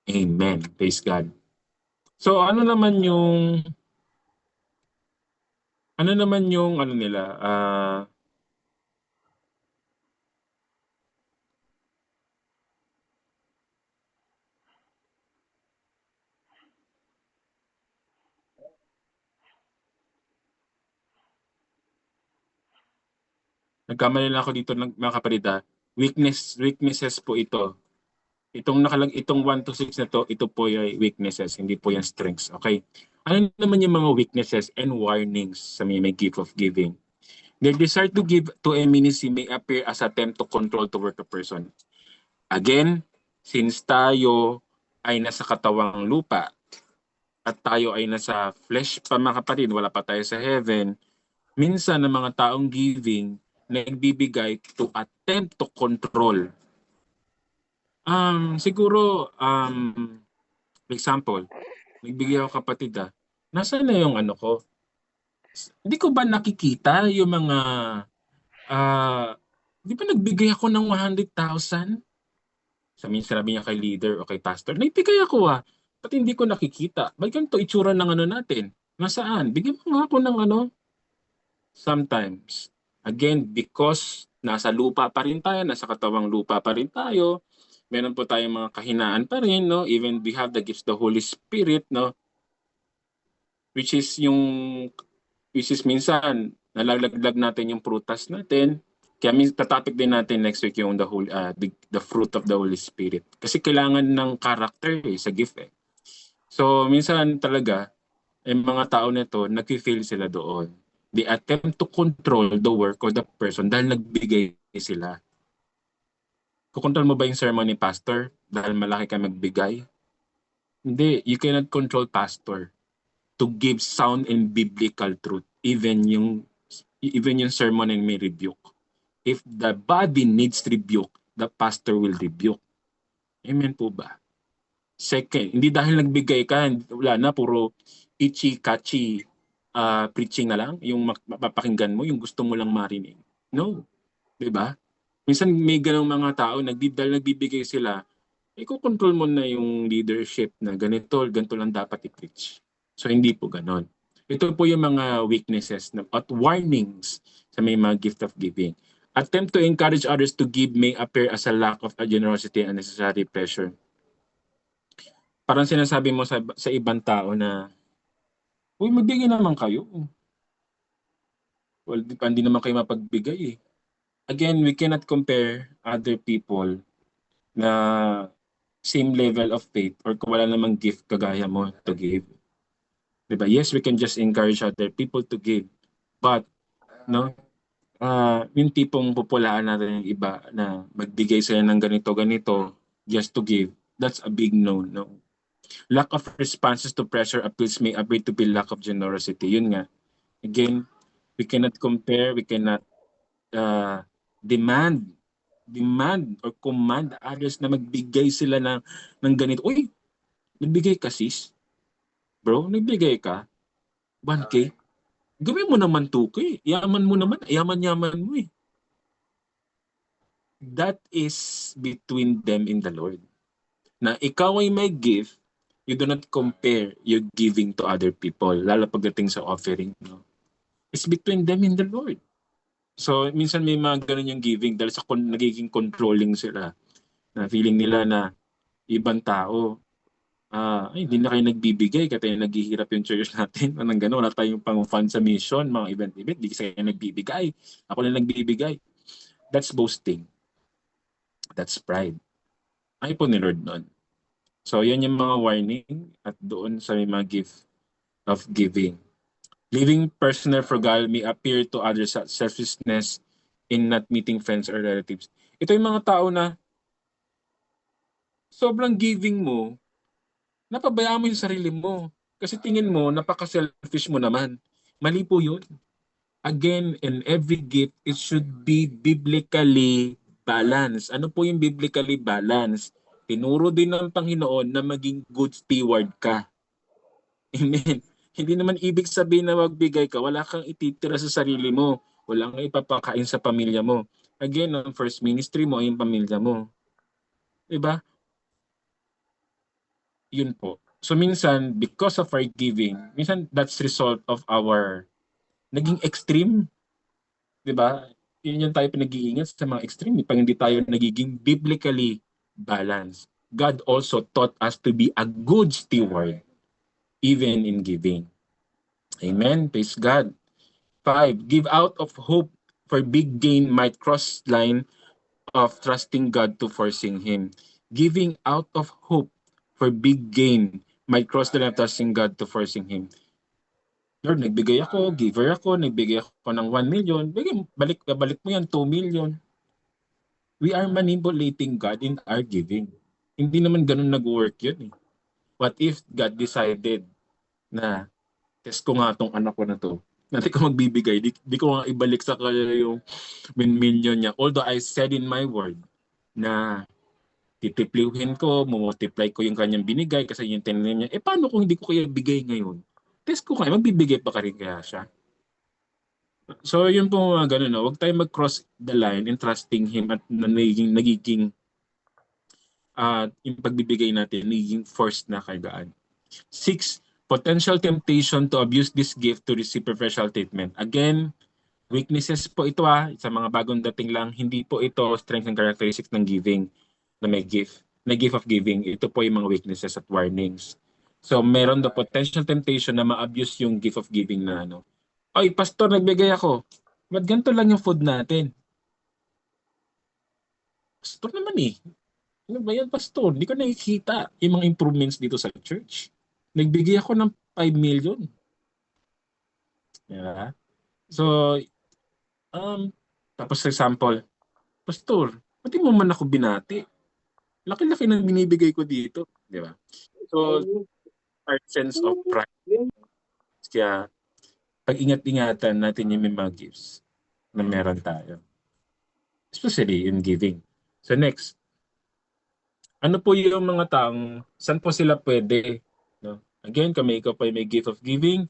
Amen. Praise God. So ano naman yung ano nila, nagkamali lang ako dito ng mga kapatid. Weaknesses po ito. Itong 1 to 6 na to, ito po yung weaknesses, hindi po yung strengths. Okay? Ano naman yung mga weaknesses and warnings sa may gift of giving? Their desire to give to a ministry may appear as attempt to control to work a person. Again, since tayo ay nasa katawang lupa at tayo ay nasa flesh pa mga kapatid, wala pa tayo sa heaven, minsan ng mga taong giving nagbibigay to attempt to control. Siguro, example, nagbigay ako kapatid nasaan na yung ano ko? Hindi ko ba nakikita yung mga, di ba nagbigay ako ng 100,000? Sabi niya kay leader o kay pastor, nagbigay ako Ba't hindi ko nakikita? Ba't ganito itsura ng ano natin? Nasaan? Bigyan mo nga ako ng ano? Sometimes. Again, because nasa lupa pa rin tayo, nasa katawang lupa pa rin tayo, meron po tayong mga kahinaan pa rin, no? Even we have the gifts the Holy Spirit, no? Which is minsan nalalaglag natin yung prutas natin. Kaya tatopic din natin next week yung the fruit of the Holy Spirit. Kasi kailangan ng character sa gift eh. So minsan talaga yung mga tao nito nag-feel sila doon. They attempt to control the work of the person dahil nagbigay sila. Kukontrol mo ba yung sermon ni pastor dahil malaki ka magbigay? Hindi, you cannot control pastor to give sound and biblical truth, even yung sermon and may rebuke. If the body needs rebuke, the pastor will rebuke. Amen po ba? Second, hindi dahil nagbigay ka, wala na, puro itchy-catchy preaching na lang, yung mapapakinggan mo, yung gusto mo lang marinig. No. Diba? Minsan may ganong mga tao, dahil nagbibigay sila, i-control mo na yung leadership na ganito lang dapat i-preach. So hindi po ganon. Ito po yung mga weaknesses at warnings sa may mga gift of giving. Attempt to encourage others to give may appear as a lack of generosity and unnecessary pressure. Parang sinasabi mo sa ibang tao na, uy, magbigay naman kayo. Well, hindi naman kayo mapagbigay eh. Again, we cannot compare other people na same level of faith or kung wala namang gift kagaya mo to give. Diba? Yes, we can just encourage other people to give. But, no, yung tipong pupulaan natin yung iba na magbigay sila ng ganito just to give, that's a big no. Lack of responses to pressure appeals may appear to be lack of generosity. Yun nga. Again, we cannot compare, we cannot demand or command others na magbigay sila ng ganito. Uy, nagbigay ka sis? Bro, nagbigay ka? 1K? Gawin mo naman 2K. Yaman mo naman. Yaman mo eh. That is between them and the Lord. Na ikaw ay may gift, you do not compare your giving to other people, lalo pagdating sa offering. No? It's between them and the Lord. So, minsan may mga ganun yung giving dahil sa nagiging controlling sila. Na feeling nila na ibang tao, ay, hindi na kayo nagbibigay kasi naghihirap yung church natin. Anong gano'n, wala tayong pang-fund sa mission, mga event, hindi kasi kayo nagbibigay. Ako lang nagbibigay. That's boasting. That's pride. Ay po ni Lord nun. So, yan yung mga warning at doon sa mga gift of giving. Living personal frugal may appear to others as selfishness in not meeting friends or relatives. Ito yung mga tao na sobrang giving mo, napabayaan mo yung sarili mo. Kasi tingin mo, napaka-selfish mo naman. Mali po yun. Again, in every gift, it should be biblically balanced. Ano po yung biblically balanced? Tinuro din ng Panginoon na maging good steward ka. Amen. Hindi naman ibig sabihin na magbigay ka, wala kang ititira sa sarili mo. Wala kang ipapakain sa pamilya mo. Again, ang first ministry mo ay yung pamilya mo. Diba? Yun po. So minsan, because of our giving, minsan that's result of our naging extreme. Diba? Yun yung tayo pinag-iingat sa mga extreme. Pag hindi tayo nagiging biblically balanced. God also taught us to be a good steward even in giving. Amen. Praise God. 5. Give out of hope for big gain might cross line of trusting God to forcing Him. Giving out of hope for big gain might cross the line of trusting God to forcing Him. Lord, nagbigay ako, giver ako, nagbigay ako ng 1 million, balik mo yan, 2 million. We are manipulating God in our giving. Hindi naman ganun nag-work yun eh. What if God decided na test ko nga tong anak ko na to. Natin ko magbibigay, di ko nga ibalik sa kanya yung 1 million niya. Although I said in my word na titiplihin ko, multiply ko yung kanyang binigay kasi yung tinanim niya. Paano kung hindi ko kaya bigay ngayon? Test ko kaya, magbibigay pa ka rin kaya siya. So yun po mga ganun. No? Huwag tayo mag-cross the line in trusting Him at nagiging yung pagbibigay natin, nagiging forced na kagaan. 6. Potential temptation to abuse this gift to receive professional treatment. Again, weaknesses po ito sa mga bagong dating lang. Hindi po ito strengths and characteristics ng giving na may gift. Na gift of giving. Ito po yung mga weaknesses at warnings. So, meron the potential temptation na ma-abuse yung gift of giving na Oy, pastor, nagbigay ako. Ba't ganito lang yung food natin? Pastor naman eh. Ano ba yan, pastor? Hindi ko nakikita yung mga improvements dito sa church. Nagbigay ako ng 5 million. Yeah. So, tapos example, pastor, pati mo man ako binati. Laki-laki ng binibigay ko dito. Di ba? So, our sense of pride. Kaya, pag-ingat-ingatan natin yung may mga gifts na meron tayo. Especially in giving. So next, ano po yung mga taong, saan po sila pwede? No? Again, kung ikaw po may gift of giving,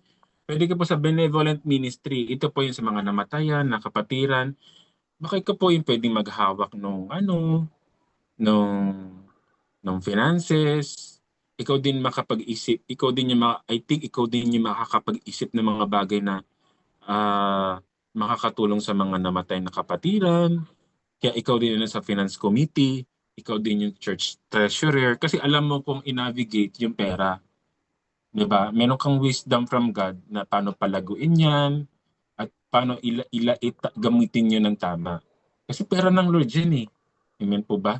pwede ka po sa benevolent ministry. Ito po yung sa mga namatayan, nakapatiran. Baka ikaw po yung pwedeng maghawak nung finances. Ikaw din makapag-isip. Ikaw din yung, I think ikaw din yung makakapag-isip ng mga bagay na makakatulong sa mga namatay na kapatiran. Kaya ikaw din yung sa finance committee, ikaw din yung church treasurer, kasi alam mo kung i-navigate yung pera. Diba? Meron kang wisdom from God na paano palaguin yan at paano gamitin yun ng tama. Kasi pera ng Lord yan eh. Amen po ba?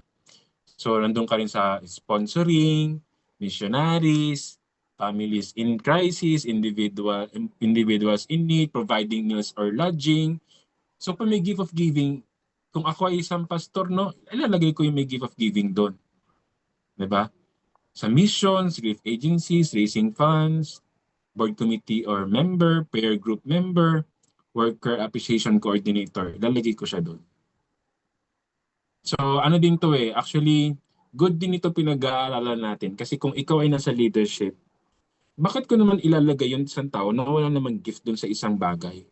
So, nandun ka rin sa sponsoring, missionaries, families in crisis, individuals in need, providing meals or lodging. So, pag may gift of giving, kung ako ay isang pastor, no, ilalagay ko yung may gift of giving doon. Diba? Sa missions, relief agencies, raising funds, board committee or member, prayer group member, worker appreciation coordinator, ilalagay ko siya doon. So ano din to eh, actually, good din ito pinag-aaralan natin. Kasi kung ikaw ay nasa leadership, bakit ko naman ilalagay yung isang tao na wala naman gift doon sa isang bagay?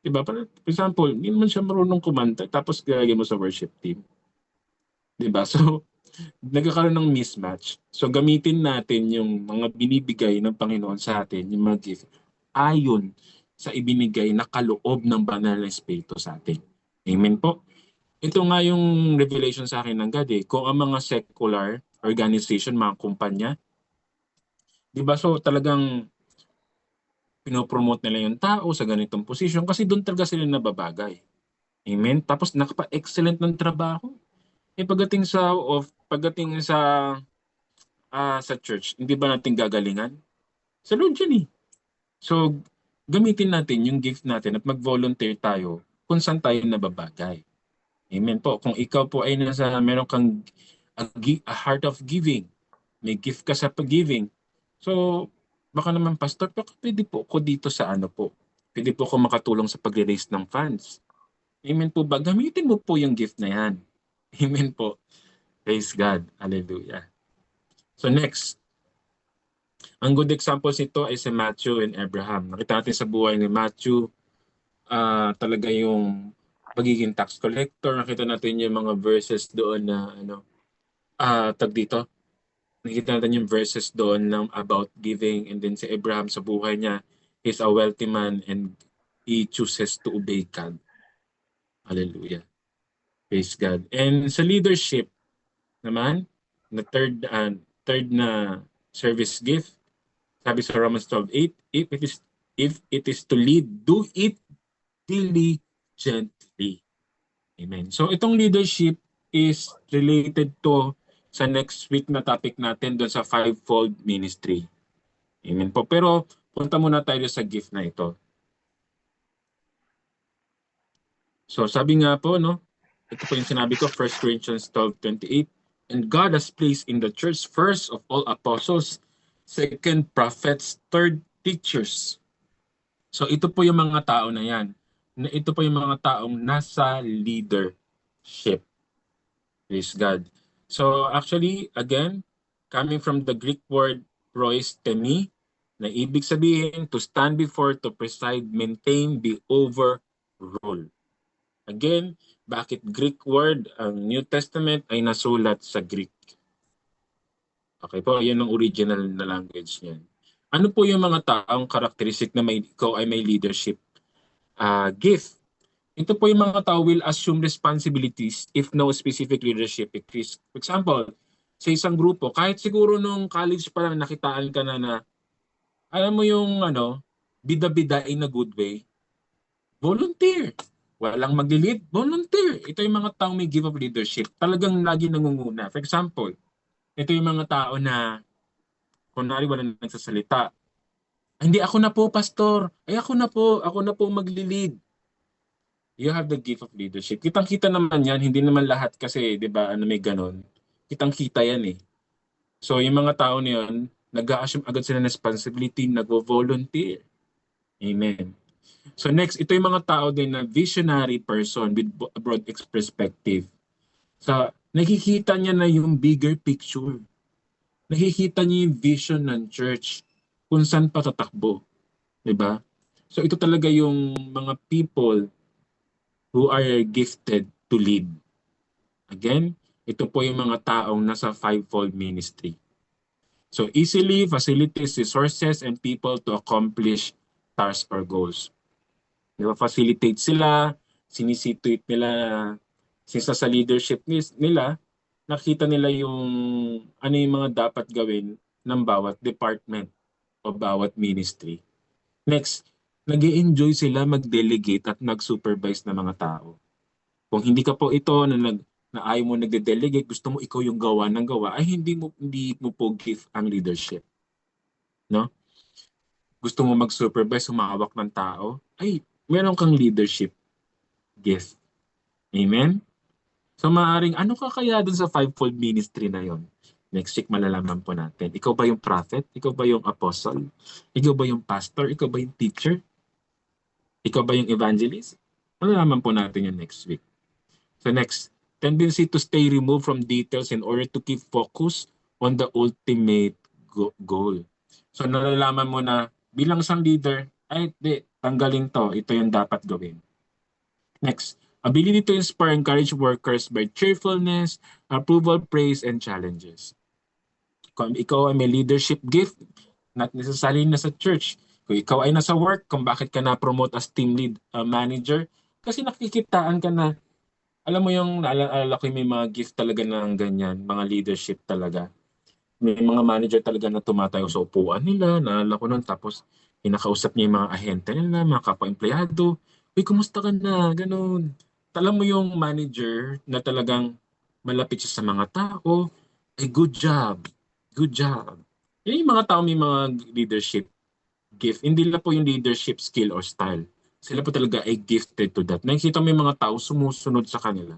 Diba? For example, hindi naman siya marunong kumanta tapos gagawin mo sa worship team. Diba? So, nagkakaroon ng mismatch. So, gamitin natin yung mga binibigay ng Panginoon sa atin, yung mga gift, ayon sa ibinigay na kaloob ng banal na Espiritu sa atin. Amen po? Ito nga yung revelation sa akin ng God eh. Kung ang mga secular organization, mga kumpanya, diba? So, talagang pinopromote nila yung tao sa ganitong posisyon kasi doon talaga sila nababagay. Amen? Tapos nakapa-excellent ng trabaho. Pagdating sa church, hindi ba natin gagalingan? Sa Lord yan eh. So, gamitin natin yung gift natin at mag-volunteer tayo kung saan tayo nababagay. Amen po. Kung ikaw po ay meron kang a heart of giving, may gift ka sa pag-giving. So, baka naman, Pastor, pwede po ako dito sa ano po. Pwede po ako makatulong sa pag-raise ng funds. Amen po ba? Gamitin mo po yung gift na yan. Amen po. Praise God. Hallelujah. So next, ang good examples nito ay si Matthew and Abraham. Nakita natin sa buhay ni Matthew, talaga yung pagiging tax collector. Nakita natin yung mga verses doon na dito. Nakita natin yung verses doon about giving, and then si Abraham sa buhay niya, he's a wealthy man and he chooses to obey God. Hallelujah. Praise God. And sa leadership naman, na third na service gift, sabi sa Romans 12:8, if it is to lead, do it diligently. Amen. So itong leadership is related to sa next week na topic natin doon sa fivefold ministry. Amen po. Pero punta muna tayo sa gift na ito. So sabi nga po, no, ito po yung sinabi ko, 1 Corinthians 12:28, and God has placed in the church first of all apostles, second prophets, third teachers. So ito po yung mga tao na yan. Ito po yung mga taong nasa leadership. Praise God. So actually, again, coming from the Greek word proistemi, na ibig sabihin to stand before, to preside, maintain, be over, rule. Again, bakit Greek word? Ang New Testament ay nasulat sa Greek. Okay po, yan ang original na language niyan. Ano po yung mga taong karakteristik na ikaw ay may leadership gift? Ito po yung mga tao will assume responsibilities if no specific leadership exists. For example, sa isang grupo, kahit siguro nung college pa lang nakitaan ka na alam mo yung bida-bida in a good way, volunteer. Walang mag-lead, volunteer. Ito yung mga taong may give of leadership. Talagang lagi nangunguna. For example, ito yung mga tao na kunwari walang nagsasalita. Hindi, ako na po, pastor. Ay, ako na po magli-lead. You have the gift of leadership. Kitang-kita naman yan, hindi naman lahat kasi, di ba, may ganon. Kitang-kita yan eh. So yung mga tao na yun, nag-a-assume agad sila ng responsibility, nagvo-volunteer. Amen. So next, ito yung mga tao din na visionary person with a broad perspective. So nakikita niya na yung bigger picture. Nakikita niya yung vision ng church kung saan patatakbo. Diba? So ito talaga yung mga people who are gifted to lead. Again, ito po yung mga taong nasa fivefold ministry. So easily facilitates resources and people to accomplish tasks or goals. Diba? Facilitate sila, sinisituate nila, since sa leadership nila, nakita nila yung ano yung mga dapat gawin ng bawat department o bawat ministry. Next, nag-i-enjoy sila mag-delegate at mag-supervise ng mga tao. Kung hindi ka po ito na ayaw mo nagde-delegate, gusto mo ikaw yung gawa ng gawa, ay hindi mo po gift ang leadership. No? Gusto mo mag-supervise, humahawak ng tao, ay meron kang leadership gift. Amen? So maaring ano ka kaya dun sa fivefold ministry na yon? Next week malalaman po natin. Ikaw ba yung prophet? Ikaw ba yung apostle? Ikaw ba yung pastor? Ikaw ba yung teacher? Ikaw ba yung evangelist? Malalaman po natin yun next week. So next, tendency to stay removed from details in order to keep focus on the ultimate goal. So nalalaman mo na bilang isang leader, ay tanggalin to. Ito yung dapat gawin. Next, ability to inspire and encourage workers by cheerfulness, approval, praise, and challenges. Kung ikaw ay may leadership gift, not necessarily na sa church. Kung ikaw ay nasa work, kung bakit ka na-promote as team lead manager, kasi nakikitaan ka na, alam mo yung naalala ko may mga gift talaga ng ganyan, mga leadership talaga. May mga manager talaga na tumatayo sa upuan nila, naalala ko nun, tapos pinakausap niya yung mga ahente nila, mga kapwa-empleyado, uy, kumusta ka na? Ganun. Alam mo yung manager na talagang malapit siya sa mga tao, ay good job. Good job. Yan yung mga tao may mga leadership gift. Hindi lang po yung leadership skill or style. Sila po talaga ay gifted to that. Nakikita mo yung mga tao sumusunod sa kanila.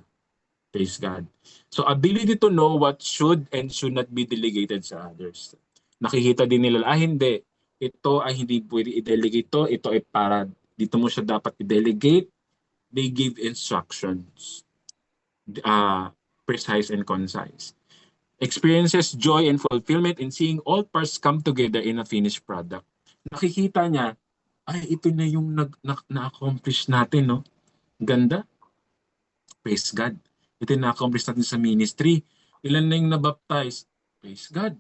Praise God. So ability to know what should and should not be delegated sa others. Nakikita din nila, hindi. Ito ay hindi pwede i-delegate to. Ito ay para dito mo siya dapat i-delegate. They give instructions. Precise and concise. Experiences joy and fulfillment in seeing all parts come together in a finished product. Nakikita niya, ay ito na yung na-accomplish natin, no? Ganda. Praise God. Ito yung na-accomplish natin sa ministry. Ilan na yung nabaptize? Praise God.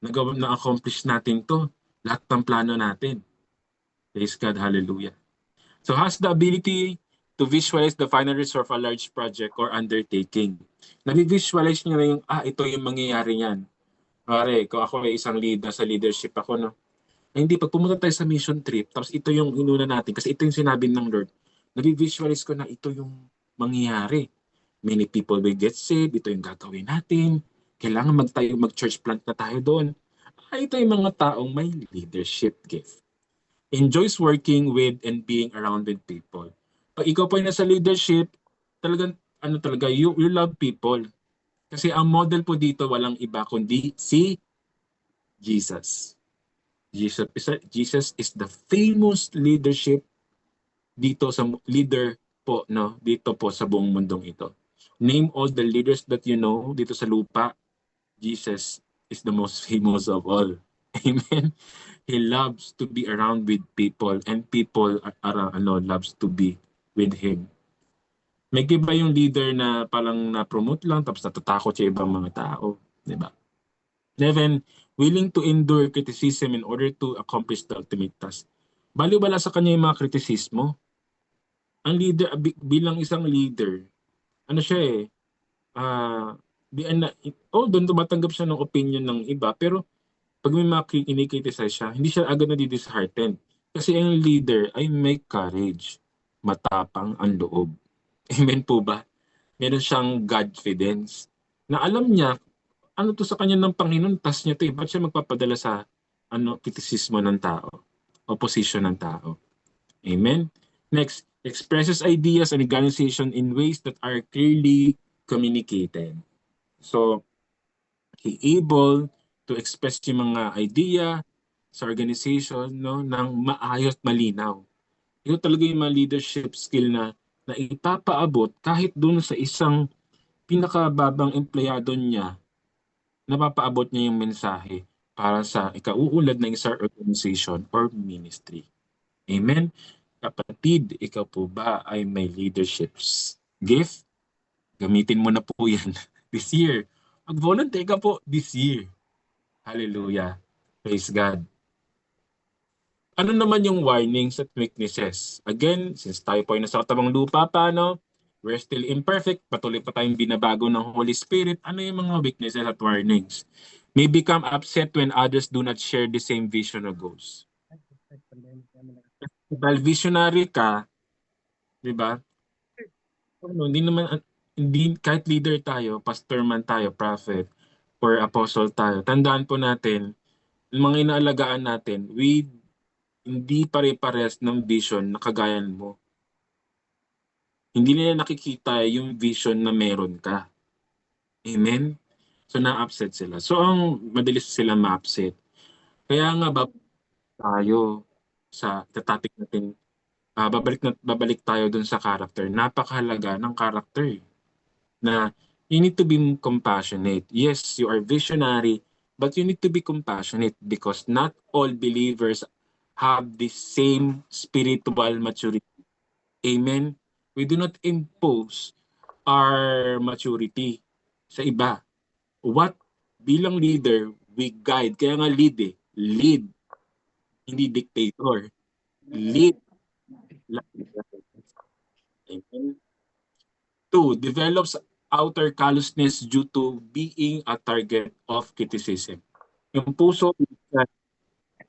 Na-accomplish natin to. Lahat ng plano natin. Praise God. Hallelujah. So has the ability to visualize the final result of a large project or undertaking. Nabi-visualize niyo na yung, ito yung mangyayari niyan. Pare, kung ako ay isang leader sa leadership ako, no? Ay, hindi, pag pumunta tayo sa mission trip, tapos ito yung inuna natin, kasi ito yung sinabi ng Lord, nabi-visualize ko na ito yung mangyayari. Many people will get saved, ito yung gagawin natin, kailangan mag-church plant na tayo doon. Ito yung mga taong may leadership gift. Enjoys working with and being around with people. Pag ikaw po ay nasa leadership, talagang, you love people. Kasi ang model po dito walang iba kundi si Jesus. Jesus is the famous leadership dito sa leader po, no, dito po sa buong mundong ito. Name all the leaders that you know dito sa lupa. Jesus is the most famous of all. Amen. He loves to be around with people and people loves to be with him. May iba yung leader na parang na-promote lang tapos natatakot sa ibang mga tao, di ba? 11, willing to endure criticism in order to accomplish the ultimate task. Baliwala sa kanya yung mga kritisismo. Ang leader, bilang isang leader, ano siya doon tumatanggap siya ng opinion ng iba, pero pag may mga kinikriticize siya, hindi siya agad na disheartened. Kasi ang leader ay may courage, matapang ang loob. Amen po ba? Meron siyang Godfidence na alam niya ano to sa kanya ng Panginoon, tas niya to, ba't siya magpapadala sa kritisismo ng tao, opposition ng tao. Amen? Next, expresses ideas and organization in ways that are clearly communicated. So, he able to express yung mga idea sa organization, no, ng maayos at malinaw. Ito talaga yung mga leadership skill na ipapaabot kahit doon sa isang pinakababang empleyado niya, napapaabot niya yung mensahe para sa ikauunlad ng isang organization or ministry. Amen? Kapatid, ikaw po ba ay may leadership gift? Gamitin mo na po yan this year. Mag-volunteer ka po this year. Hallelujah. Praise God. Ano naman yung warnings at weaknesses? Again, since tayo po ay nasa katabang lupa pa, no? We're still imperfect. Patuloy pa tayong binabago ng Holy Spirit. Ano yung mga weaknesses at warnings? May become upset when others do not share the same vision or goals. Dahil visionary ka, di ba? Hindi, kahit leader tayo, pastor man tayo, prophet, or apostle tayo, tandaan po natin, yung mga inaalagaan natin, hindi pare-pares ng vision na kagayan mo. Hindi nila nakikita yung vision na meron ka. Amen? So, na-upset sila. So, ang madalis sila ma-upset. Kaya nga, tayo sa topic natin, babalik tayo dun sa character. Napakahalaga ng character. Na you need to be compassionate. Yes, you are visionary, but you need to be compassionate because not all believers have the same spiritual maturity. Amen? We do not impose our maturity sa iba. What bilang leader, we guide. Kaya nga lead. Lead. Hindi dictator. Lead. Amen? 2, develops outer callousness due to being a target of criticism. Yung puso,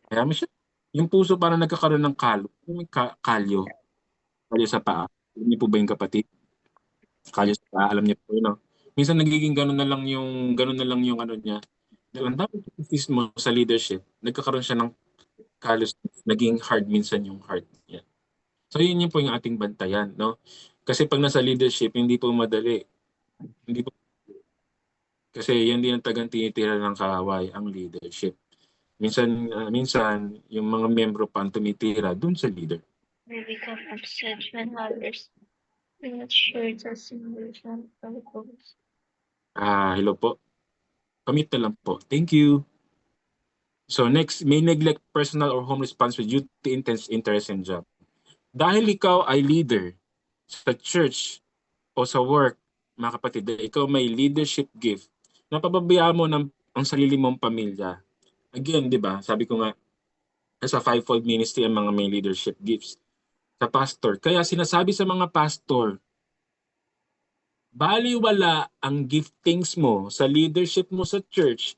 kaya mo siya, yung puso parang nagkakaroon ng kalyo sa paa. Alam niyo po ba yung kapatid? Kalyo sa paa, alam niyo po yun, no? Minsan nagiging gano'n na lang yung ano niya. Dahil ang dami criticism mo sa leadership, nagkakaroon siya ng callousness, naging hard minsan yung heart niya. So yun po yung ating bantayan, no? Kasi pag nasa leadership, hindi po madali. Hindi po. Kasi yan din ang tagang tinitira ng kaaway, ang leadership. Minsan yung mga membro pa ang tumitira dun sa leader. We become upset when others do not share the same vision or goals. Hello po. Commit na lang po. Thank you. So next, may neglect personal or home responsibility due to intense interest in job. Dahil ikaw ay leader sa church o sa work, mga kapatid, ikaw may leadership gift, napababayaan mo ang sarili mong pamilya. Again, di ba, sabi ko nga, sa fivefold ministry ang mga may leadership gifts. Sa pastor. Kaya sinasabi sa mga pastor, baliwala ang giftings mo sa leadership mo sa church,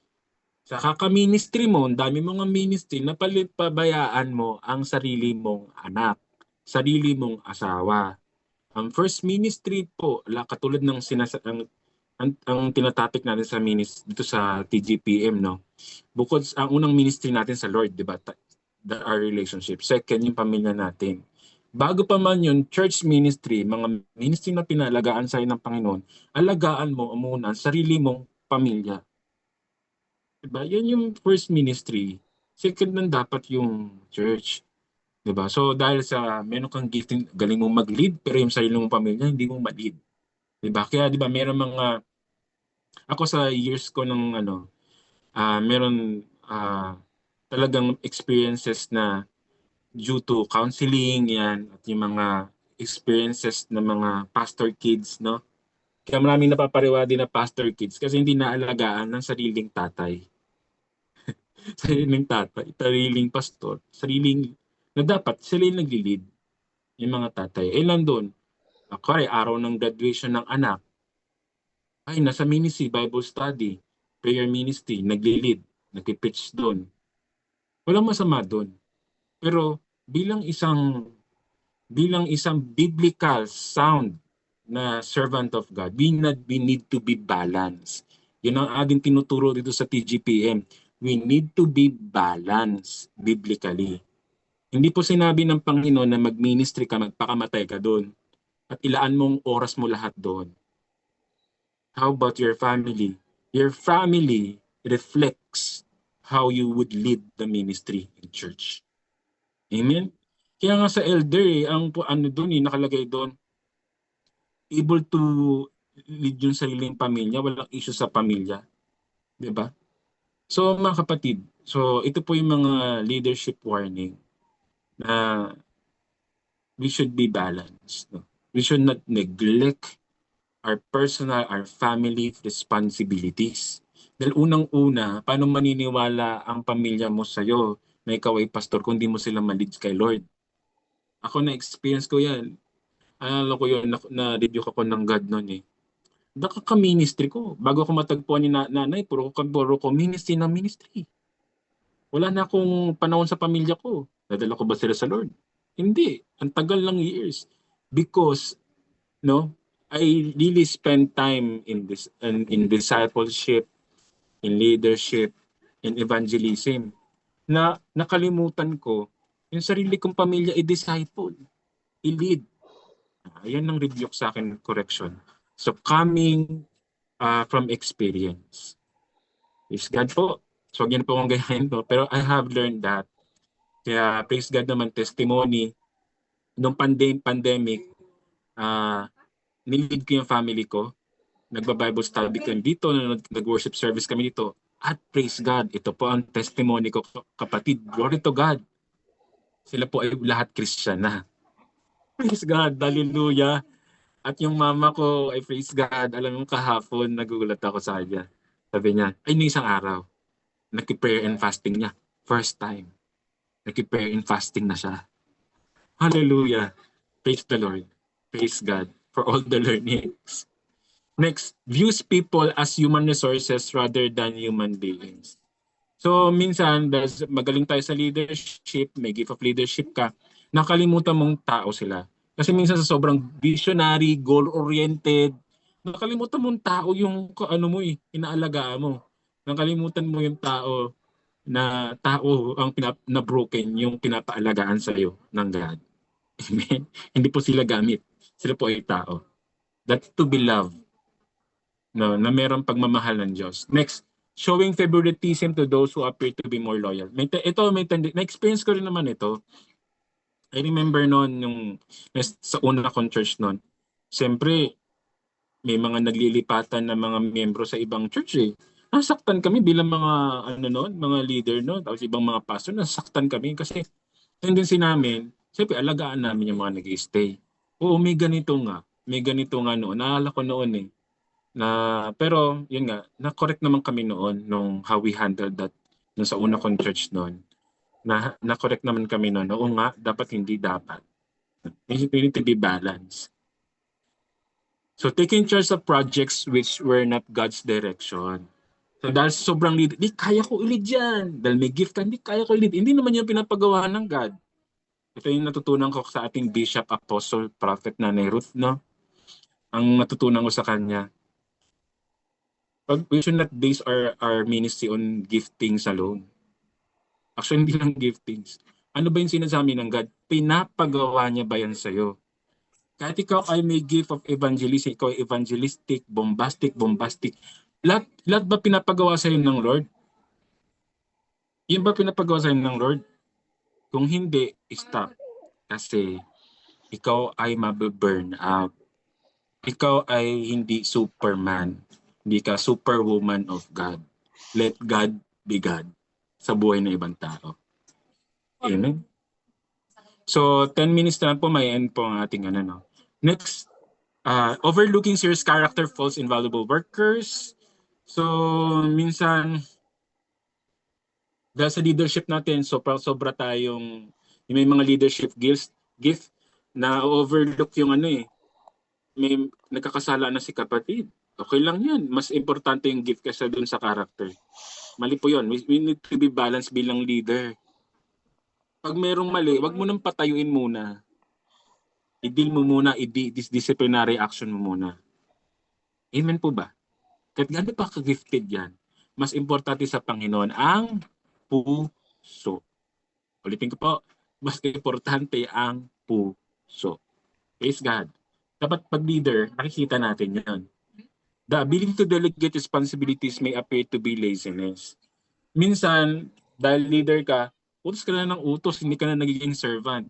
sa kaka-ministry mo, ang dami mong ministry, napalipabayaan mo ang sarili mong anak, sarili mong asawa. Ang first ministry po, katulad ng ang tinatopic natin sa ministry dito sa TGPM, no? Bukod ang unang ministry natin sa Lord, di ba? Our relationship. Second, yung pamilya natin. Bago pa man yun, church ministry, mga ministry na pinalagaan sa'yo ng Panginoon, alagaan mo muna ang sarili mong pamilya. Diba? Yan yung first ministry. Second lang dapat yung church. Diba? So dahil sa meron kang gifting, galing mong mag-lead, pero yung sarili mong pamilya, hindi mong ma-lead. Diba? Kaya diba, meron mga, ako sa years ko ng meron talagang experiences na due to counseling, yan, at yung mga experiences ng mga pastor kids, no? Kaya maraming napapariwa din na pastor kids kasi hindi naalagaan ng sariling tatay. Sariling tatay, sariling pastor, na dapat sila yung nagli-lead, yung mga tatay. Nandun, ako ay araw ng graduation ng anak, ay nasa ministry, Bible study, prayer ministry, nagli-lead, nagpi-preach doon. Walang masama doon. Pero bilang isang biblical sound na servant of God, we need to be balanced. Yun ang ating tinuturo dito sa TGPM. We need to be balanced biblically. Hindi po sinabi ng Panginoon na mag-ministry ka, magpakamatay ka doon at ilaan mong oras mo lahat doon. How about your family? Your family reflects how you would lead the ministry in church. Amen? Kaya nga sa elder, ang ano doon, nakalagay doon, able to lead yung sariling pamilya, walang issue sa pamilya. Di ba? So mga kapatid, so ito po yung mga leadership warning na we should be balanced. No? We should not neglect our personal, our family responsibilities. Dahil unang-una, paano maniniwala ang pamilya mo sa'yo na ikaw ay pastor kung di mo sila ma-lead kay Lord? Ako na-experience ko yan. Alala ko yun, na-review ako ng God noon eh. Baka ka-ministry ko. Bago ako matagpuan ni nanay, puro ko ministry na ministry. Wala na akong panahon sa pamilya ko. Nadala ko ba sila sa Lord? Hindi. Ang tagal lang years. Because, no, I really spend time in this, in discipleship, in leadership, in evangelism. Na nakalimutan ko, yung sarili kong pamilya i-disciple, i-lead. Ayan ang review sa akin, correction. So coming from experience. Praise God po. So yan po ang gayahin po. Pero I have learned that. Kaya praise God naman, testimony. Nung pandemic, nilid ko yung family ko. Nagba-Bible study kami dito, nag-worship service kami dito. At praise God, ito po ang testimony ko, kapatid. Glory to God. Sila po ay lahat Christian na. Praise God, hallelujah. At yung mama ko ay praise God. Alam mo, kahapon, nagugulat ako sa kanya. Sabi niya, ay no isang araw, nag-prayer and fasting niya. First time. Nag-prayer and fasting na siya. Hallelujah. Praise the Lord. Praise God for all the learnings. Next, views people as human resources rather than human beings. So minsan, magaling tayo sa leadership, may gift of leadership ka, nakalimutan mong tao sila. Kasi minsan sa sobrang visionary, goal-oriented, nakalimutan mong tao yung ano mo inaalagaan mo. Nakalimutan mo yung tao ang na broken yung pinapaalagaan sa iyo ng God. Amen. Hindi po sila gamit. Sila po ay tao. That's to be loved. No, na merong pagmamahal ng Diyos. Next, showing favoritism to those who appear to be more loyal. Na-experience ko rin naman ito. I remember noon yung sa una kong church noon. Siyempre, may mga naglilipatan na mga miyembro sa ibang church eh. Nasaktan kami bilang mga mga leader noon, tapos ibang mga pastor, nasaktan kami kasi tendency namin, siyempre alagaan namin yung mga nag-i-stay. Oo, may ganito nga noon. Naalala ko noon eh. Pero yun nga, na-correct naman kami noon nung how we handled that nung sa una kong church noon. Na-correct naman kami noon. Oo nga, hindi dapat. We need to be balanced. So taking charge of projects which were not God's direction. So dahil sobrang lead, di kaya ko i-lead yan. Dahil may gift ka, di kaya ko i-lead. Hindi naman yung pinapagawa ng God. Ito yung natutunan ko sa ating Bishop, Apostle, Prophet Nanay Ruth, no? Ang natutunan ko sa kanya, we should not base our ministry on giftings alone. Actually, hindi lang giftings. Ano ba yung sinasabi ng God? Pinapagawa niya ba yan sa'yo? Kahit ikaw ay may gift of evangelism, ikaw ay evangelistic, bombastic. Lahat ba pinapagawa sa'yo ng Lord? Yun ba pinapagawa sa'yo ng Lord? Kung hindi, stop. Kasi ikaw ay mababurn out. Ikaw ay hindi Superman. Hindi ka superwoman of God. Let God be God sa buhay ng ibang tao. Amen? So, 10 minutes na po, may end po ang ating Next, overlooking serious character faults in valuable workers. So, minsan, dahil sa leadership natin, sobra tayong, may mga leadership gift na overlook yung may nagkakasala na si kapatid. Okay lang yan. Mas importante yung gift kaysa dun sa character. Mali po yun. We need to be balanced bilang leader. Pag merong mali, wag mo nang patayuin muna. I-deal mo muna, disciplinary action mo muna. Amen po ba? Kahit gaano pa ka-gifted yan, mas importante sa Panginoon ang puso. Ulitin ko po, mas importante ang puso. Praise God. Dapat pag leader, nakikita natin yan. The ability to delegate responsibilities may appear to be laziness. Minsan, dahil leader ka, utos ka na ng utos, hindi ka na nagiging servant.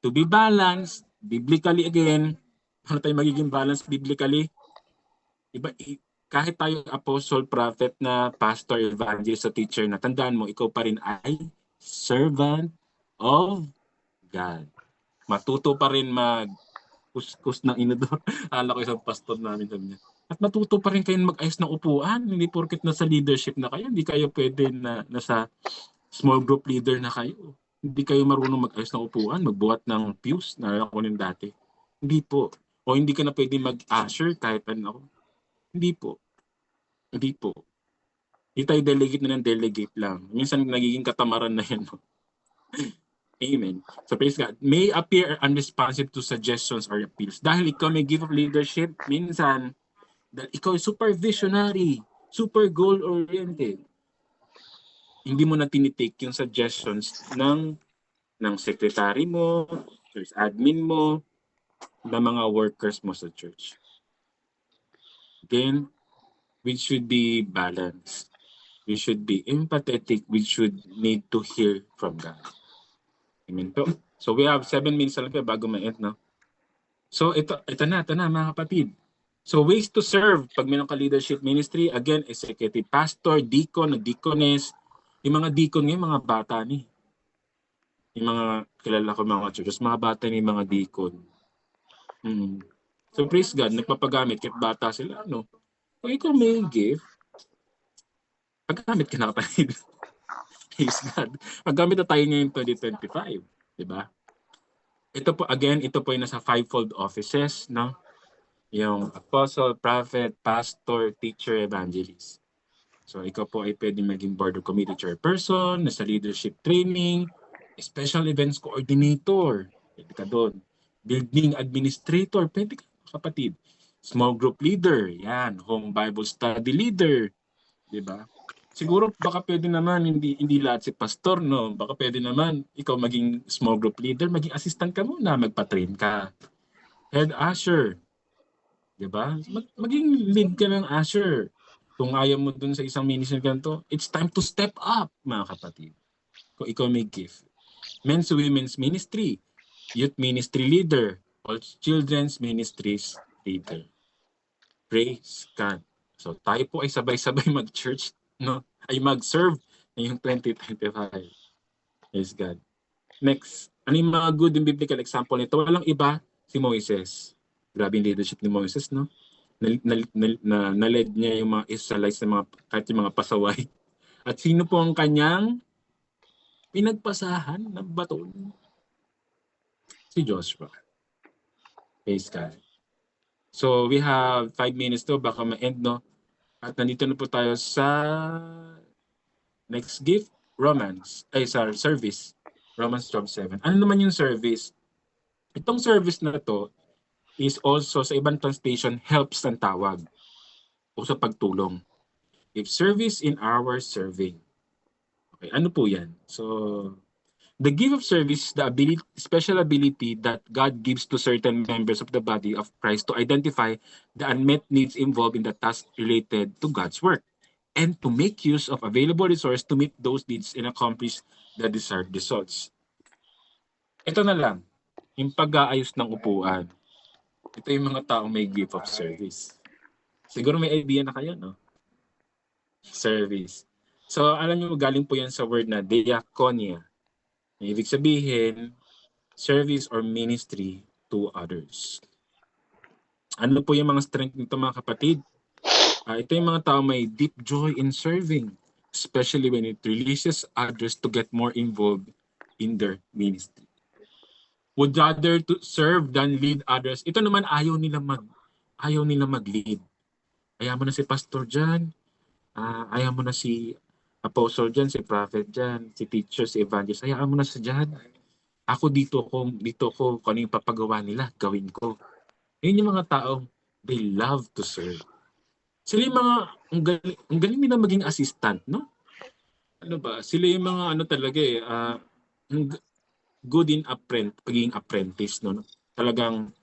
To be balanced, biblically again, paano tayo magiging balanced biblically? Iba, kahit tayo apostle, prophet na pastor, evangelist, o teacher na, tandaan mo, ikaw pa rin ay servant of God. Matuto pa rin kuskus ng inodor. Akala ko isang pastor namin sabi niya. At matuto pa rin kayong mag-ayos ng upuan. Hindi porket nasa leadership na kayo, hindi kayo pwede na nasa small group leader na kayo. Hindi kayo marunong mag-ayos ng upuan, magbuhat ng pews, naalala ko rin dati. Hindi po. O hindi ka na pwede mag-usher kahit ano. Hindi po. Hindi po. Hindi tayo delegate na ng delegate lang. Minsan nagiging katamaran na yan. Amen. So praise God. May appear unresponsive to suggestions or appeals. Dahil ikaw may give of leadership, minsan, dahil ikaw super visionary, super goal-oriented, hindi mo na tinitake yung suggestions ng secretary mo, church admin mo, ng mga workers mo sa church. Again, we should be balanced. We should be empathetic. We should need to hear from God. Amen po. So we have 7 minutes lang bago ma-end, no? So ito na mga kapatid. So ways to serve pag mayroong ka-leadership ministry, again, executive pastor, deacon, deaconess, yung mga deacon ngayon, mga bata ni. Yung mga kilala ko mga churches, mga bata ni mga deacon. So praise God, nagpapagamit kahit bata sila, no? Kung ikaw may gift, paggamit ka na kapatid. Praise God. Paggamit na tayo ngayon 2025, di ba? Ito po, again, ito po yung nasa fivefold offices, no? Yung apostle, prophet, pastor, teacher, evangelist. So ikaw po ay pwede maging board of committee chairperson, nasa leadership training, special events coordinator, pwede ka doon. Building administrator, pwede ka kapatid. Small group leader, yan. Home Bible study leader, di ba? Siguro baka pwede naman hindi lahat si pastor, no? Baka pwede naman ikaw maging small group leader, maging assistant ka muna, magpa-train ka. Head usher, 'di ba? Maging lead ka ng usher. Kung ayaw mo dun sa isang ministry ganito, it's time to step up, mga kapatid. Kung ikaw may gift. Men's women's ministry, youth ministry leader, all children's ministries leader. Praise God. So tayo po ay sabay-sabay mag-church, no? Ay mag-serve ngayong 2025. Praise God. Next, ano yung mga good and biblical example nito? Walang iba, si Moises. Grabe yung leadership ni Moises, no? Na-led niya yung mga Israelites na kahit yung mga pasaway. At sino po ang kanyang pinagpasahan ng baton? Si Joshua. Praise God. So we have 5 minutes to, baka ma-end, no? At nandito na po tayo sa next gift, service. Romans 12:7. Ano naman yung service? Itong service na to is also sa ibang translation, helps ang tawag o sa pagtulong. If service in our serving. Okay, ano po yan? So, the gift of service, the special ability that God gives to certain members of the body of Christ to identify the unmet needs involved in the task related to God's work and to make use of available resources to meet those needs and accomplish the desired results. Ito na lang, yung pag-aayos ng upuan. Ito yung mga taong may gift of service. Siguro may idea na kayo, no? Service. So, alam niyo, galing po yan sa word na diakonia. Ibig sabihin, service or ministry to others. Ano po yung mga strength nito, mga kapatid? Ito yung mga tao may deep joy in serving, especially when it releases others to get more involved in their ministry. Would rather to serve than lead others. Ito naman ayaw nila mag-lead. Ayaw mo na si pastor dyan, ayaw mo na si apostle dyan, si prophet dyan, si teacher, si evangelist, ayaw mo na sa dyan. Ako dito ko kung ano yung papagawa nila, gawin ko. Yun yung mga taong they love to serve. Sila yung mga, ang galing nila maging assistant, no? Ano ba? Sila yung mga talaga good in pagiging apprentice, no? Talagang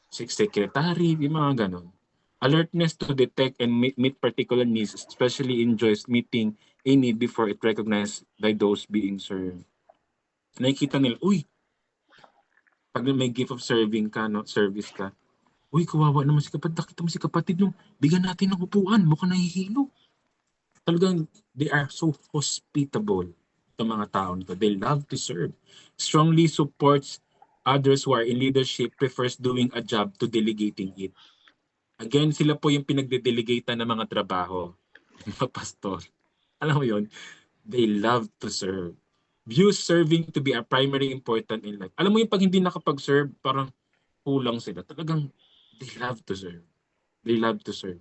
secretary, yung mga ganon. Alertness to detect and meet particular needs, especially enjoys meeting a need before it recognized by those being served. Nakikita nila, uy, pag may gift of serving ka, no, service ka, uy, kawawa naman si kapatid. Nakita mo si kapatid, no, bigyan natin ng upuan, mukhang nahihilo. Talagang they are so hospitable, itong mga tao nito. They love to serve. Strongly supports others who are in leadership, prefers doing a job to delegating it. Again, sila po yung pinagde-delegate ng mga trabaho. Mga pastor. Alam mo yun? They love to serve. View serving to be a primary important in life. Alam mo yung pag hindi nakapag-serve, parang kulang sila. Talagang they love to serve. They love to serve.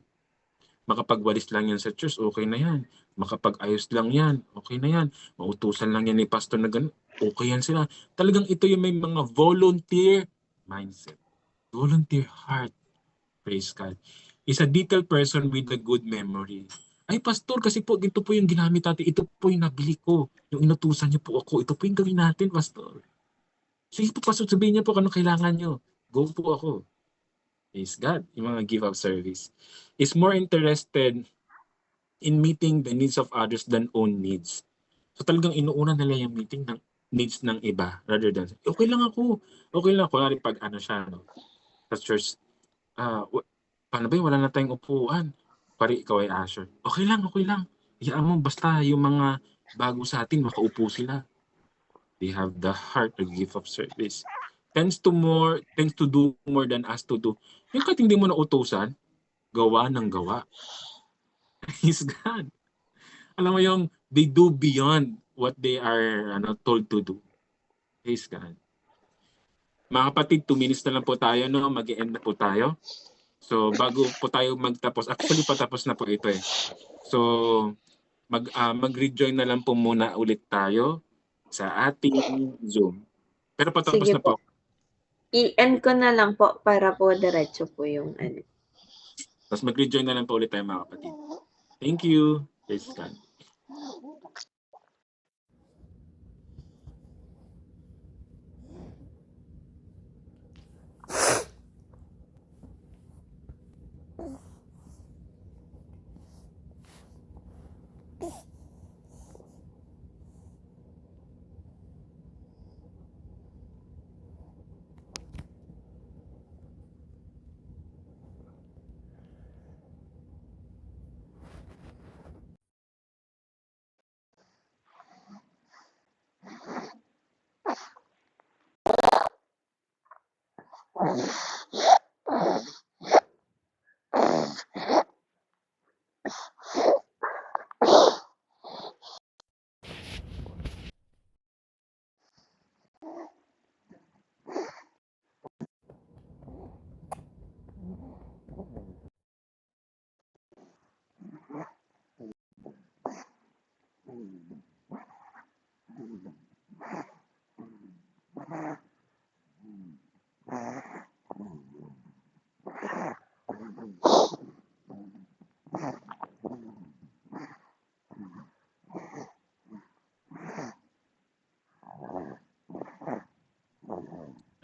Makapagwalis lang yan sa church, okay na yan. Makapag-ayos lang yan, okay na yan. Mautusan lang yan ni pastor na ganun, okay yan sila. Talagang ito yung may mga volunteer mindset. Volunteer heart. Praise God. Is a detailed person with a good memory. Ay, pastor, kasi po, ito po yung ginamit natin. Ito po yung nabili ko. Yung inutusan niyo po ako. Ito po yung gawin natin, pastor. Sige po, pastor, sabihin niyo po kung ano kailangan niyo. Go po ako. Praise God. Yung mga give up service. Is more interested in meeting the needs of others than own needs. So talagang inuuna nila yung meeting ng needs ng iba rather than, okay lang ako. Okay lang ako. Pag ano siya, no? Sa church, paano ba yun? Wala na tayong upuan. Pari ikaw ay Asher. Okay lang, okay lang. Iyaan mo, basta yung mga bago sa atin, makaupo sila. They have the heart to give of service. Tends to do more than us to do. Yung kahit hindi mo na utusan, gawa ng gawa. Praise God. Alam mo yung, they do beyond what they are told to do. Praise God. Mga kapatid, 2 minutes na lang po tayo, no? Mag-e-end na po tayo. So, bago po tayo magtapos, actually patapos na po ito eh. So, mag-rejoin na lang po muna ulit tayo sa ating Zoom. Pero patapos Sige na po. I-end ko na lang po para po diretso po yung ano. Tapos mag-rejoin na lang po ulit tayo mga kapatid. Thank you. Praise God.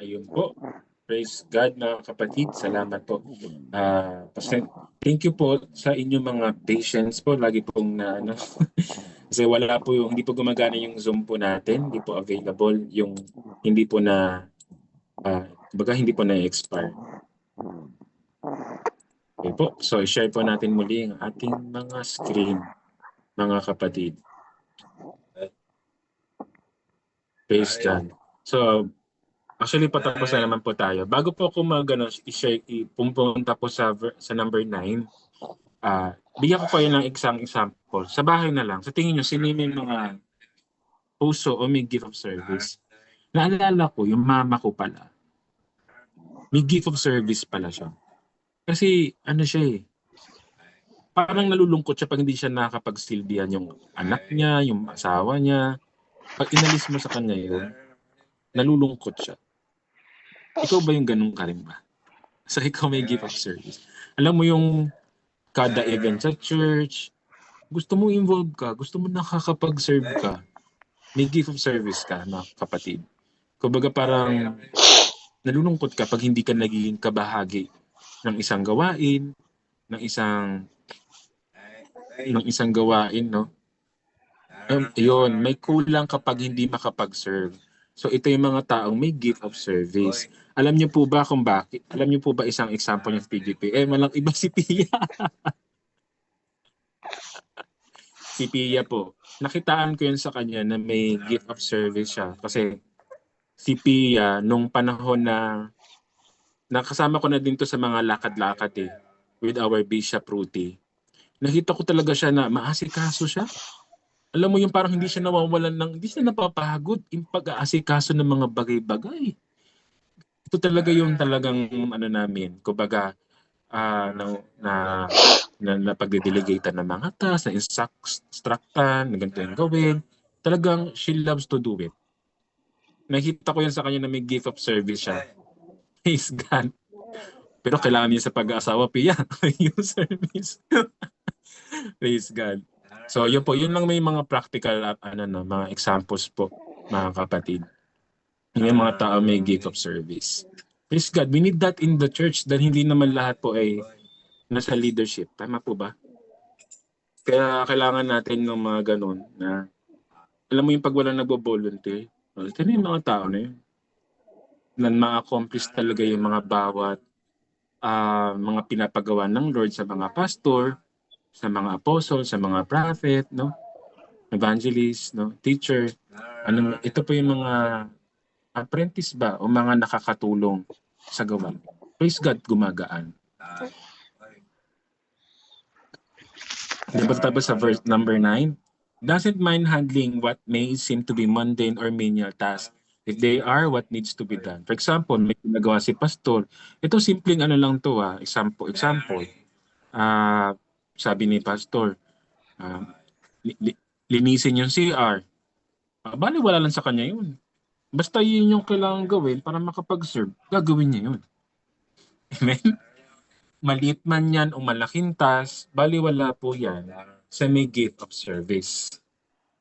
Ayun po. Praise God mga kapatid. Salamat po. Thank you po sa inyong mga patience po. Lagi pong na kasi wala po yung, hindi po gumagana yung Zoom po natin. Hindi po available. Yung hindi po na hindi po na-expire. Okay po. So, i-share po natin muli ang ating mga screen, mga kapatid. Praise God. So, actually, patapos na naman po tayo. Bago po ako i-share, pumunta po sa number 9, bigyan ko kayo ng isang example. Sa bahay na lang, sa tingin nyo, sino yung mga puso o may gift of service? Naalala ko, yung mama ko pala, may gift of service pala siya. Kasi, siya parang nalulungkot siya pag hindi siya nakakapagsilbihan yung anak niya, yung asawa niya. Pag inalis mo sa kanya yun, nalulungkot siya. Ikaw ba yung ganun ka rin ba? So, ikaw may gift of service. Alam mo yung kada event sa church, gusto mo involve ka, gusto mo nakakapag-serve ka, may gift of service ka, mga kapatid. Kumbaga parang nalulungkot ka pag hindi ka nagiging kabahagi ng isang gawain, ng isang gawain, no? Yun, may kulang kapag hindi makapag-serve. So ito yung mga taong may gift of service. Alam niyo po ba kung bakit? Alam niyo po ba isang example ng PGP? Malang iba si Pia. Si Pia po. Nakitaan ko yun sa kanya na may gift of service siya. Kasi si Pia, nung panahon na nakasama ko na din to sa mga lakad-lakad with our Bishop Ruti. Nakita ko talaga siya na maasikaso siya. Alam mo yung parang hindi siya napapagod yung pag-aasikaso ng mga bagay-bagay. Ito talaga yung talagang ano namin, kumbaga na pagde-delegate ng mga tasks, na instructan, na ganito yung gawin. Talagang she loves to do it. Nakita ko yan sa kanya na may gift of service siya. Praise God. Pero kailangan niya sa pag-aasawa, Pia, yung service. Praise God. So yun po, yun lang may mga practical at mga examples po, mga kapatid. May mga tao may gift of service. Praise God, we need that in the church dahil hindi naman lahat po ay nasa leadership. Tama po ba? Kaya kailangan natin ng mga ganun na alam mo yung pag wala nagbo-volunteer, ito na yung mga tao na yun. Na ma-accomplish talaga yung mga bawat mga pinapagawa ng Lord sa mga pastor, sa mga apostle, sa mga prophet, no? Evangelist, no? Teacher. Ito po yung mga apprentice ba o mga nakakatulong sa gawain. Praise God, gumagaan. Diba tapos sa verse number 9? Doesn't mind handling what may seem to be mundane or menial tasks if they are what needs to be done. For example, may ginagawa si pastor. Ito simpleng lang to Example. Sabi ni pastor, linisin yung CR. Bali wala lang sa kanya yun. Basta yun yung kailangan gawin para makapag-serve, gagawin niya yun. Amen? Maliit man yan o malaking task, baliwala po yan sa may gift of service.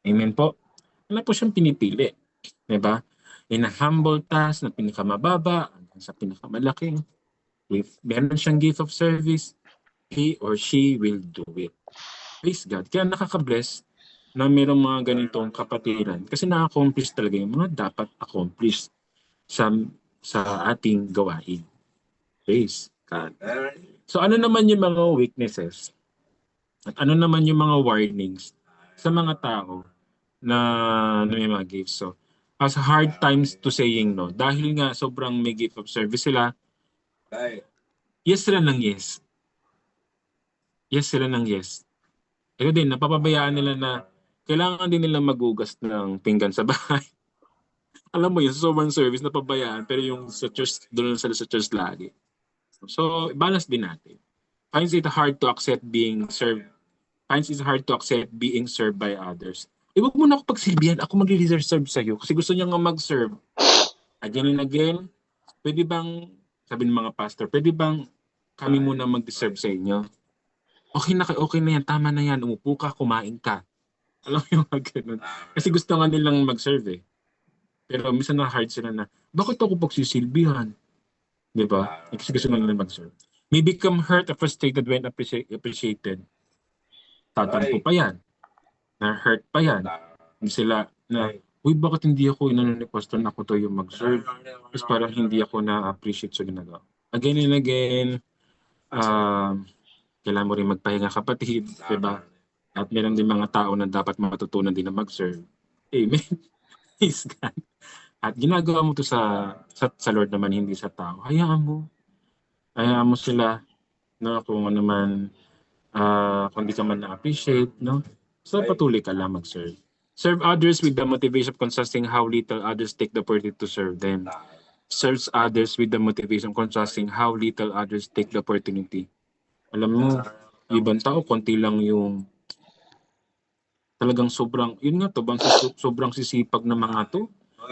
Amen po? Wala po siyang pinipili. Diba? In a humble task na pinakamababa, hanggang sa pinakamalaking, if meron siyang gift of service, he or she will do it. Praise God. Kaya nakaka-bless na mayroong mga ganitong kapatiran kasi na-accomplish talaga yung mga dapat accomplish sa ating gawain. Praise God. So ano naman yung mga weaknesses? At ano naman yung mga warnings sa mga tao na may mga gifts? So, has hard times to saying no. Dahil nga sobrang may gift of service sila, yes sila ng yes. Yes sila ng yes. Ito din, napapabayaan nila na kailangan din nilang magugas ng pinggan sa bahay. Alam mo yun, sobrang service, napabayaan, pero yung sa church, doon sila sa church lagi. So, balance din natin. Finds it hard to accept being served by others. Huwag mo na ako pagsilbihan, ako mag-reserve sa'yo kasi gusto niya nga mag-serve. Again and again, pwede bang, sabi ng mga pastor, pwede bang kami muna mag-serve sa inyo? Okay na yan, tama na yan, umupo ka, kumain ka. Alam mo yung ganun. Kasi gusto nga nilang mag-serve Pero minsan na hard sila na, bakit ako pagsisilbihan? Diba? Kasi gusto nga nilang mag-serve. May become hurt or frustrated when appreciated. Tatampo pa yan. Na-hurt pa yan. Hindi sila na, uy, bakit hindi ako inano ni pastor na ako to yung mag-serve? Tapos parang hindi ako na-appreciate sa ginagawa. Again and again, kailangan mo rin magpahinga kapatid, diba? At meron din mga tao na dapat matutunan din na mag-serve. Amen. Praise God. At ginagawa mo to sa Lord naman, hindi sa tao. Hayaan mo sila, no? Kung ano man, kung di ka man na-appreciate, no? So patuloy ka lang mag-serve. Serve others with the motivation of contrasting how little others take the opportunity to serve them. Serves others with the motivation of contrasting how little others take the opportunity. Alam mo, ibang tao, konti lang yung talagang sobrang, yun nga to, sobrang sisipag ng mga to.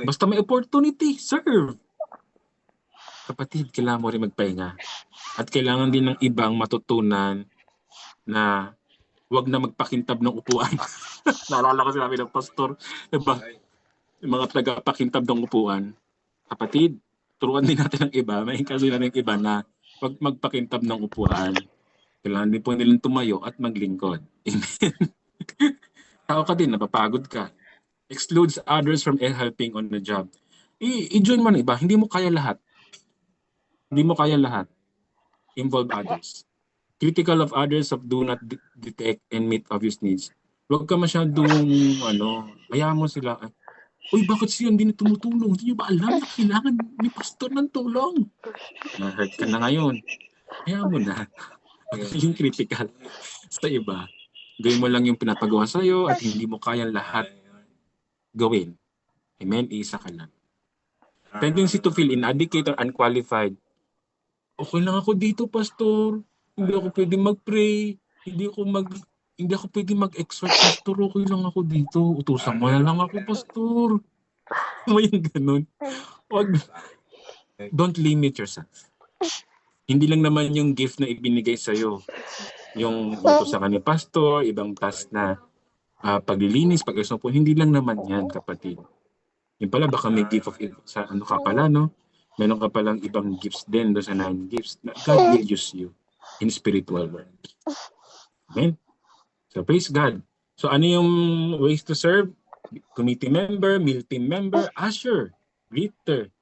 Basta may opportunity, serve. Kapatid, kailangan mo rin magpahinga. At kailangan din ng ibang matutunan na wag na magpakintab ng upuan. Naalala ko sinabi ng pastor, diba? Yung mga taga-pakintab ng upuan. Kapatid, turuan din natin ng iba, may kasi na ng iba na wag magpakintab ng upuan. Kailangan din po nilang tumayo at maglingkod. Amen. Tao ka din, napapagod ka. Excludes others from helping on the job. I-join mo ng iba. Hindi mo kaya lahat. Hindi mo kaya lahat. Involve others. Critical of others of do not detect and meet obvious needs. Huwag ka masyadong, hayaan mo sila. Uy, bakit siya hindi na tumutulong? Hindi nyo ba alam na kailangan ni pastor ng tulong? Na-hurt ka na ngayon. Hayaan mo na. Yung critical sa iba. Gawin mo lang yung pinapagawa sa'yo at hindi mo kayang lahat gawin. Amen? Isa ka lang. Tendency to feel inadequate or unqualified. Okay lang ako dito, pastor. Hindi ako pwede mag-pray. Hindi ako pwede mag-exhort, pastor. Okay lang ako dito. Utusan mo na lang ako, pastor. May ganun. Don't limit yourself. Hindi lang naman yung gift na ibinigay sa'yo. Yung utusan ka ni pastor, ibang task na paglilinis, pag-isumpo. Hindi lang naman yan, kapatid. Yung pala, baka may gift of sa ano ka pala, no? Meron ka palang ibang gifts din doon sa 9 gifts. God will use you in spiritual world. Amen? So, praise God. So, ano yung ways to serve? Committee member, meal team member, usher, greeter,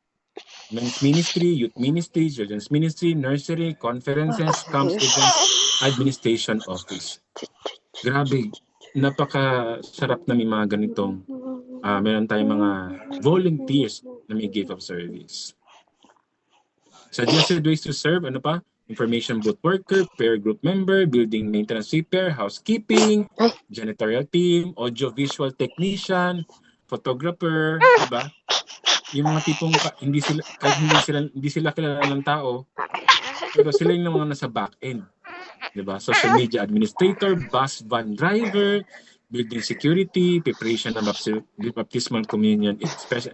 men's ministry, youth ministry, children's ministry, nursery, conferences, camps, events, administration office. Grabe, napakasarap na may mga ganitong meron tayong mga volunteers na may gift of service. Suggested ways to serve, ano pa? Information booth worker, prayer group member, building maintenance sweeper, housekeeping, janitorial team, audio-visual technician, photographer, diba? Yung mga tipong hindi sila kilala ng tao, pero sila yung mga nasa back end. Diba? Social media administrator, bus van driver, building security, preparation ng baptismal communion,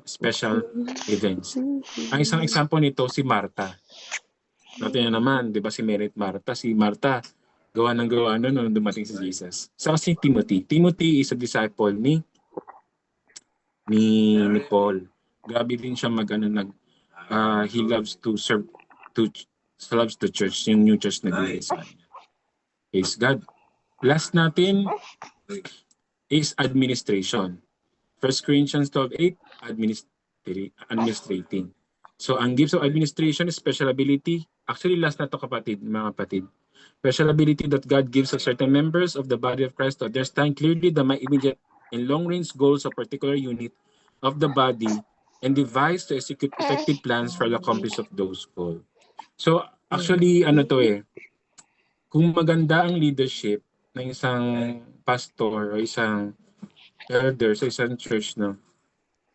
special events. Ang isang example nito, si Martha. Natin naman, di ba si Merit Martha? Si Martha, gawa nung dumating si Jesus. Saka si Timothy. Timothy is a disciple ni Paul. Grabe din siya he loves to serve, loves the church, yung new church na binigay sa kanya. Praise God. Last natin is administration. 1 Corinthians 12:8, administrating. So, ang gifts of administration is special ability. Actually, last na to mga kapatid. Special ability that God gives to certain members of the body of Christ to understand clearly the immediate and long-range goals of particular unit of the body and devise to execute effective plans for the accomplishment of those goals. So, actually, kung maganda ang leadership ng isang pastor o isang elder sa isang church, no,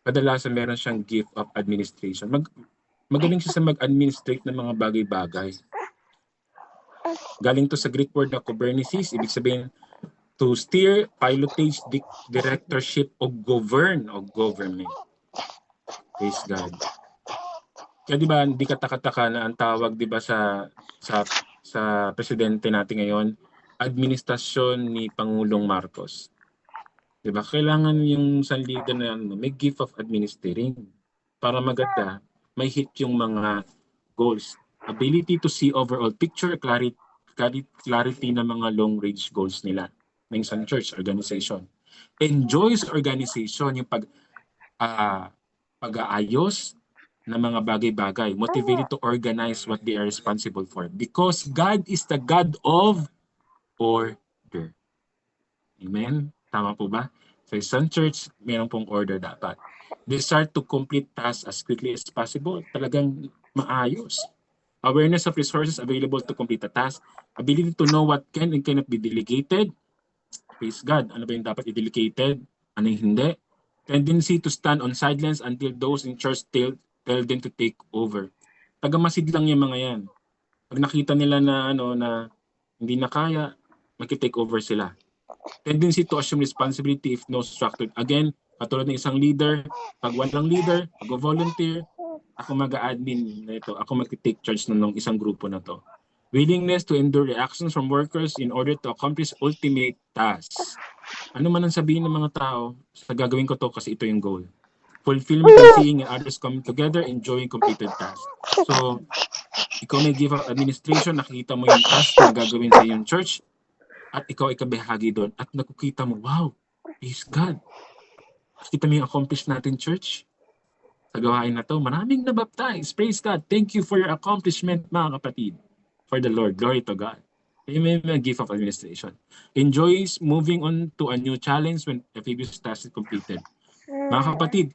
kadalasan meron siyang gift of administration. Magaling siya sa mag-administrate ng mga bagay-bagay. Galing to sa Greek word na kubernesis, ibig sabihin to steer, pilotage, directorship, o govern, o government. Praise God. Kaya di ba, hindi katakataka na ang tawag, di ba, sa presidente natin ngayon, administrasyon ni Pangulong Marcos. Di ba? Kailangan yung sa leader na may gift of administering para maganda, may hit yung mga goals. Ability to see overall picture, clarity ng mga long-range goals nila ng isang church organization. Enjoys organization, yung pag-aayos ng mga bagay-bagay. Motivated to organize what they are responsible for. Because God is the God of order. Amen? Tama po ba? Sa isang church, mayroon pong order dapat. Desire to complete tasks as quickly as possible. Talagang maayos. Awareness of resources available to complete a task. Ability to know what can and cannot be delegated. Praise God. Ano ba yung dapat i-delegated? Ano yung hindi? Tendency to stand on sidelines until those in charge tell them to take over. Tagamasid lang yung mga yan. Pag nakita nila na hindi na kaya, mag-take over sila. Tendency to assume responsibility if no structured. Again, katulad ng isang leader, pag walang leader, mag-volunteer, ako mag-admin na ito, ako mag-take charge ng isang grupo na to. Willingness to endure reactions from workers in order to accomplish ultimate tasks. Ano man ang sabihin ng mga tao, sa gagawin ko to kasi ito yung goal. Fulfillment and seeing others come together, enjoying completed tasks. So, ikaw may give of administration, nakikita mo yung task na gagawin sa iyong church, at ikaw ay kabahagi doon, at nakikita mo, wow, Praise God. Kita mo yung accomplish natin, church? Sa gawain na to, maraming nabaptize. Praise God. Thank you for your accomplishment, mga kapatid. For the Lord. Glory to God. Amen. A gift of administration. Enjoys moving on to a new challenge when a previous task is completed. Mga kapatid,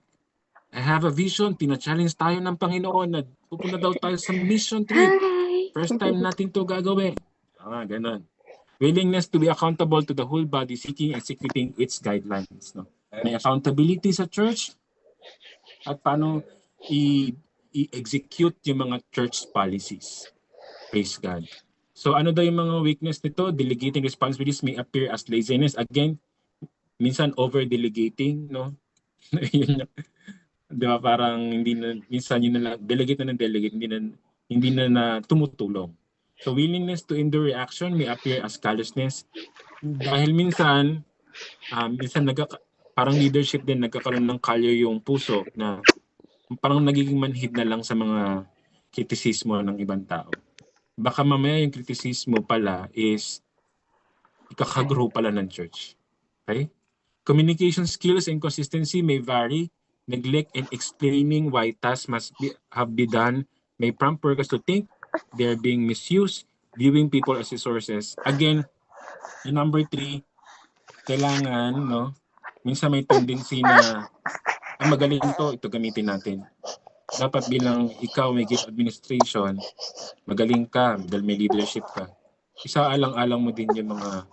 I have a vision. Tina-challenge tayo ng Panginoon na pupunta daw tayo sa mission trip. Hi! First time natin to gagawin. Ganun. Willingness to be accountable to the whole body, seeking and executing its guidelines. No? May accountability sa church at paano i-execute yung mga church policies. Praise God. So ano daw yung mga weakness nito? Delegating responsibilities may appear as laziness. Again, minsan over-delegating, no? Di ba, parang hindi na, minsan yun na lang, delegate na ng delegate, hindi na tumutulong. So willingness to endure reaction may appear as callousness. Dahil minsan parang leadership din nagkakaroon ng kalyo yung puso na parang nagiging manhid na lang sa mga kritisismo ng ibang tao. Baka mamaya yung kritisismo pala is ikakagrow pala ng church. Okay? Communication skills and consistency may vary. Neglect in explaining why tasks must have been done may prompt workers to think they're being misused, viewing people as resources. Again, yung number 3, kailangan, no, minsan may tendency na magaling ito gamitin natin. Dapat bilang ikaw may gift administration, magaling ka dahil may leadership ka. Isaalang-alang mo din yung mga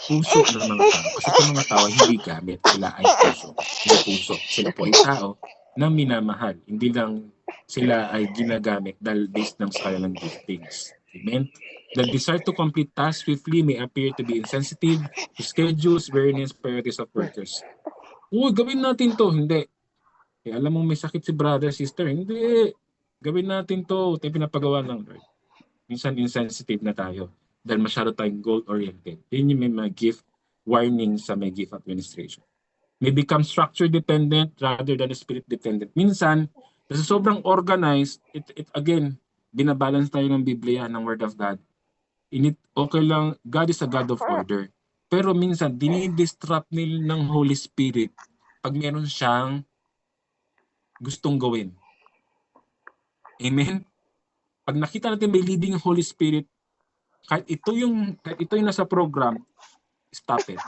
puso ng mga tao. Kasi itong mga tao hindi gamit. Sila ay puso. Hindi puso. Sila po ay tao na minamahal. Hindi lang sila ay ginagamit dahil based ng sa kanilang giftings. Amen? The desire to complete tasks swiftly may appear to be insensitive to schedules, awareness, priorities of workers. Uy, gawin natin to. Hindi. Alam mo may sakit si brother, sister. Hindi. Gawin natin to. Ito yung pinapagawa ng Lord. Minsan insensitive na tayo dahil masyado tayong goal-oriented. Yun yung may mga gift warning sa may gift administration. May become structure-dependent rather than spirit-dependent. Minsan, kasi sobrang organized, it again, binabalance tayo ng Biblia, ng Word of God. Okay lang, God is a God of order. Pero minsan, dinidistract nila ng Holy Spirit pag meron siyang gustong gawin. Amen? Pag nakita natin may leading Holy Spirit, kahit ito yung nasa program, stop it.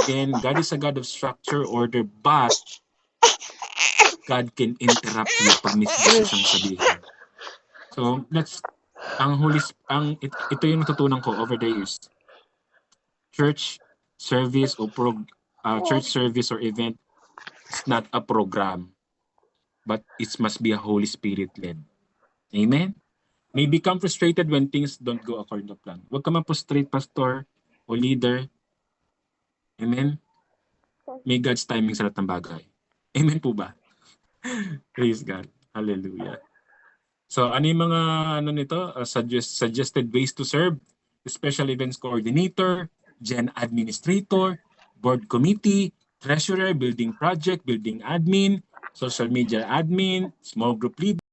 Again, God is a God of structure, order, but God can interrupt you pag may siyang sabihin. So, ito yung natutunan ko over the years. Church service or church service or event is not a program, but it must be a Holy Spirit led. Amen? May become frustrated when things don't go according to plan. Huwag ka ma-frustrate, pastor o leader. Amen? May God's timing sa lahat ng bagay. Amen po ba? Praise God. Hallelujah. So, ano yung mga suggested ways to serve? Special Events Coordinator, Gen Administrator, Board Committee, Treasurer, Building Project, Building Admin, Social Media Admin, Small Group Leader,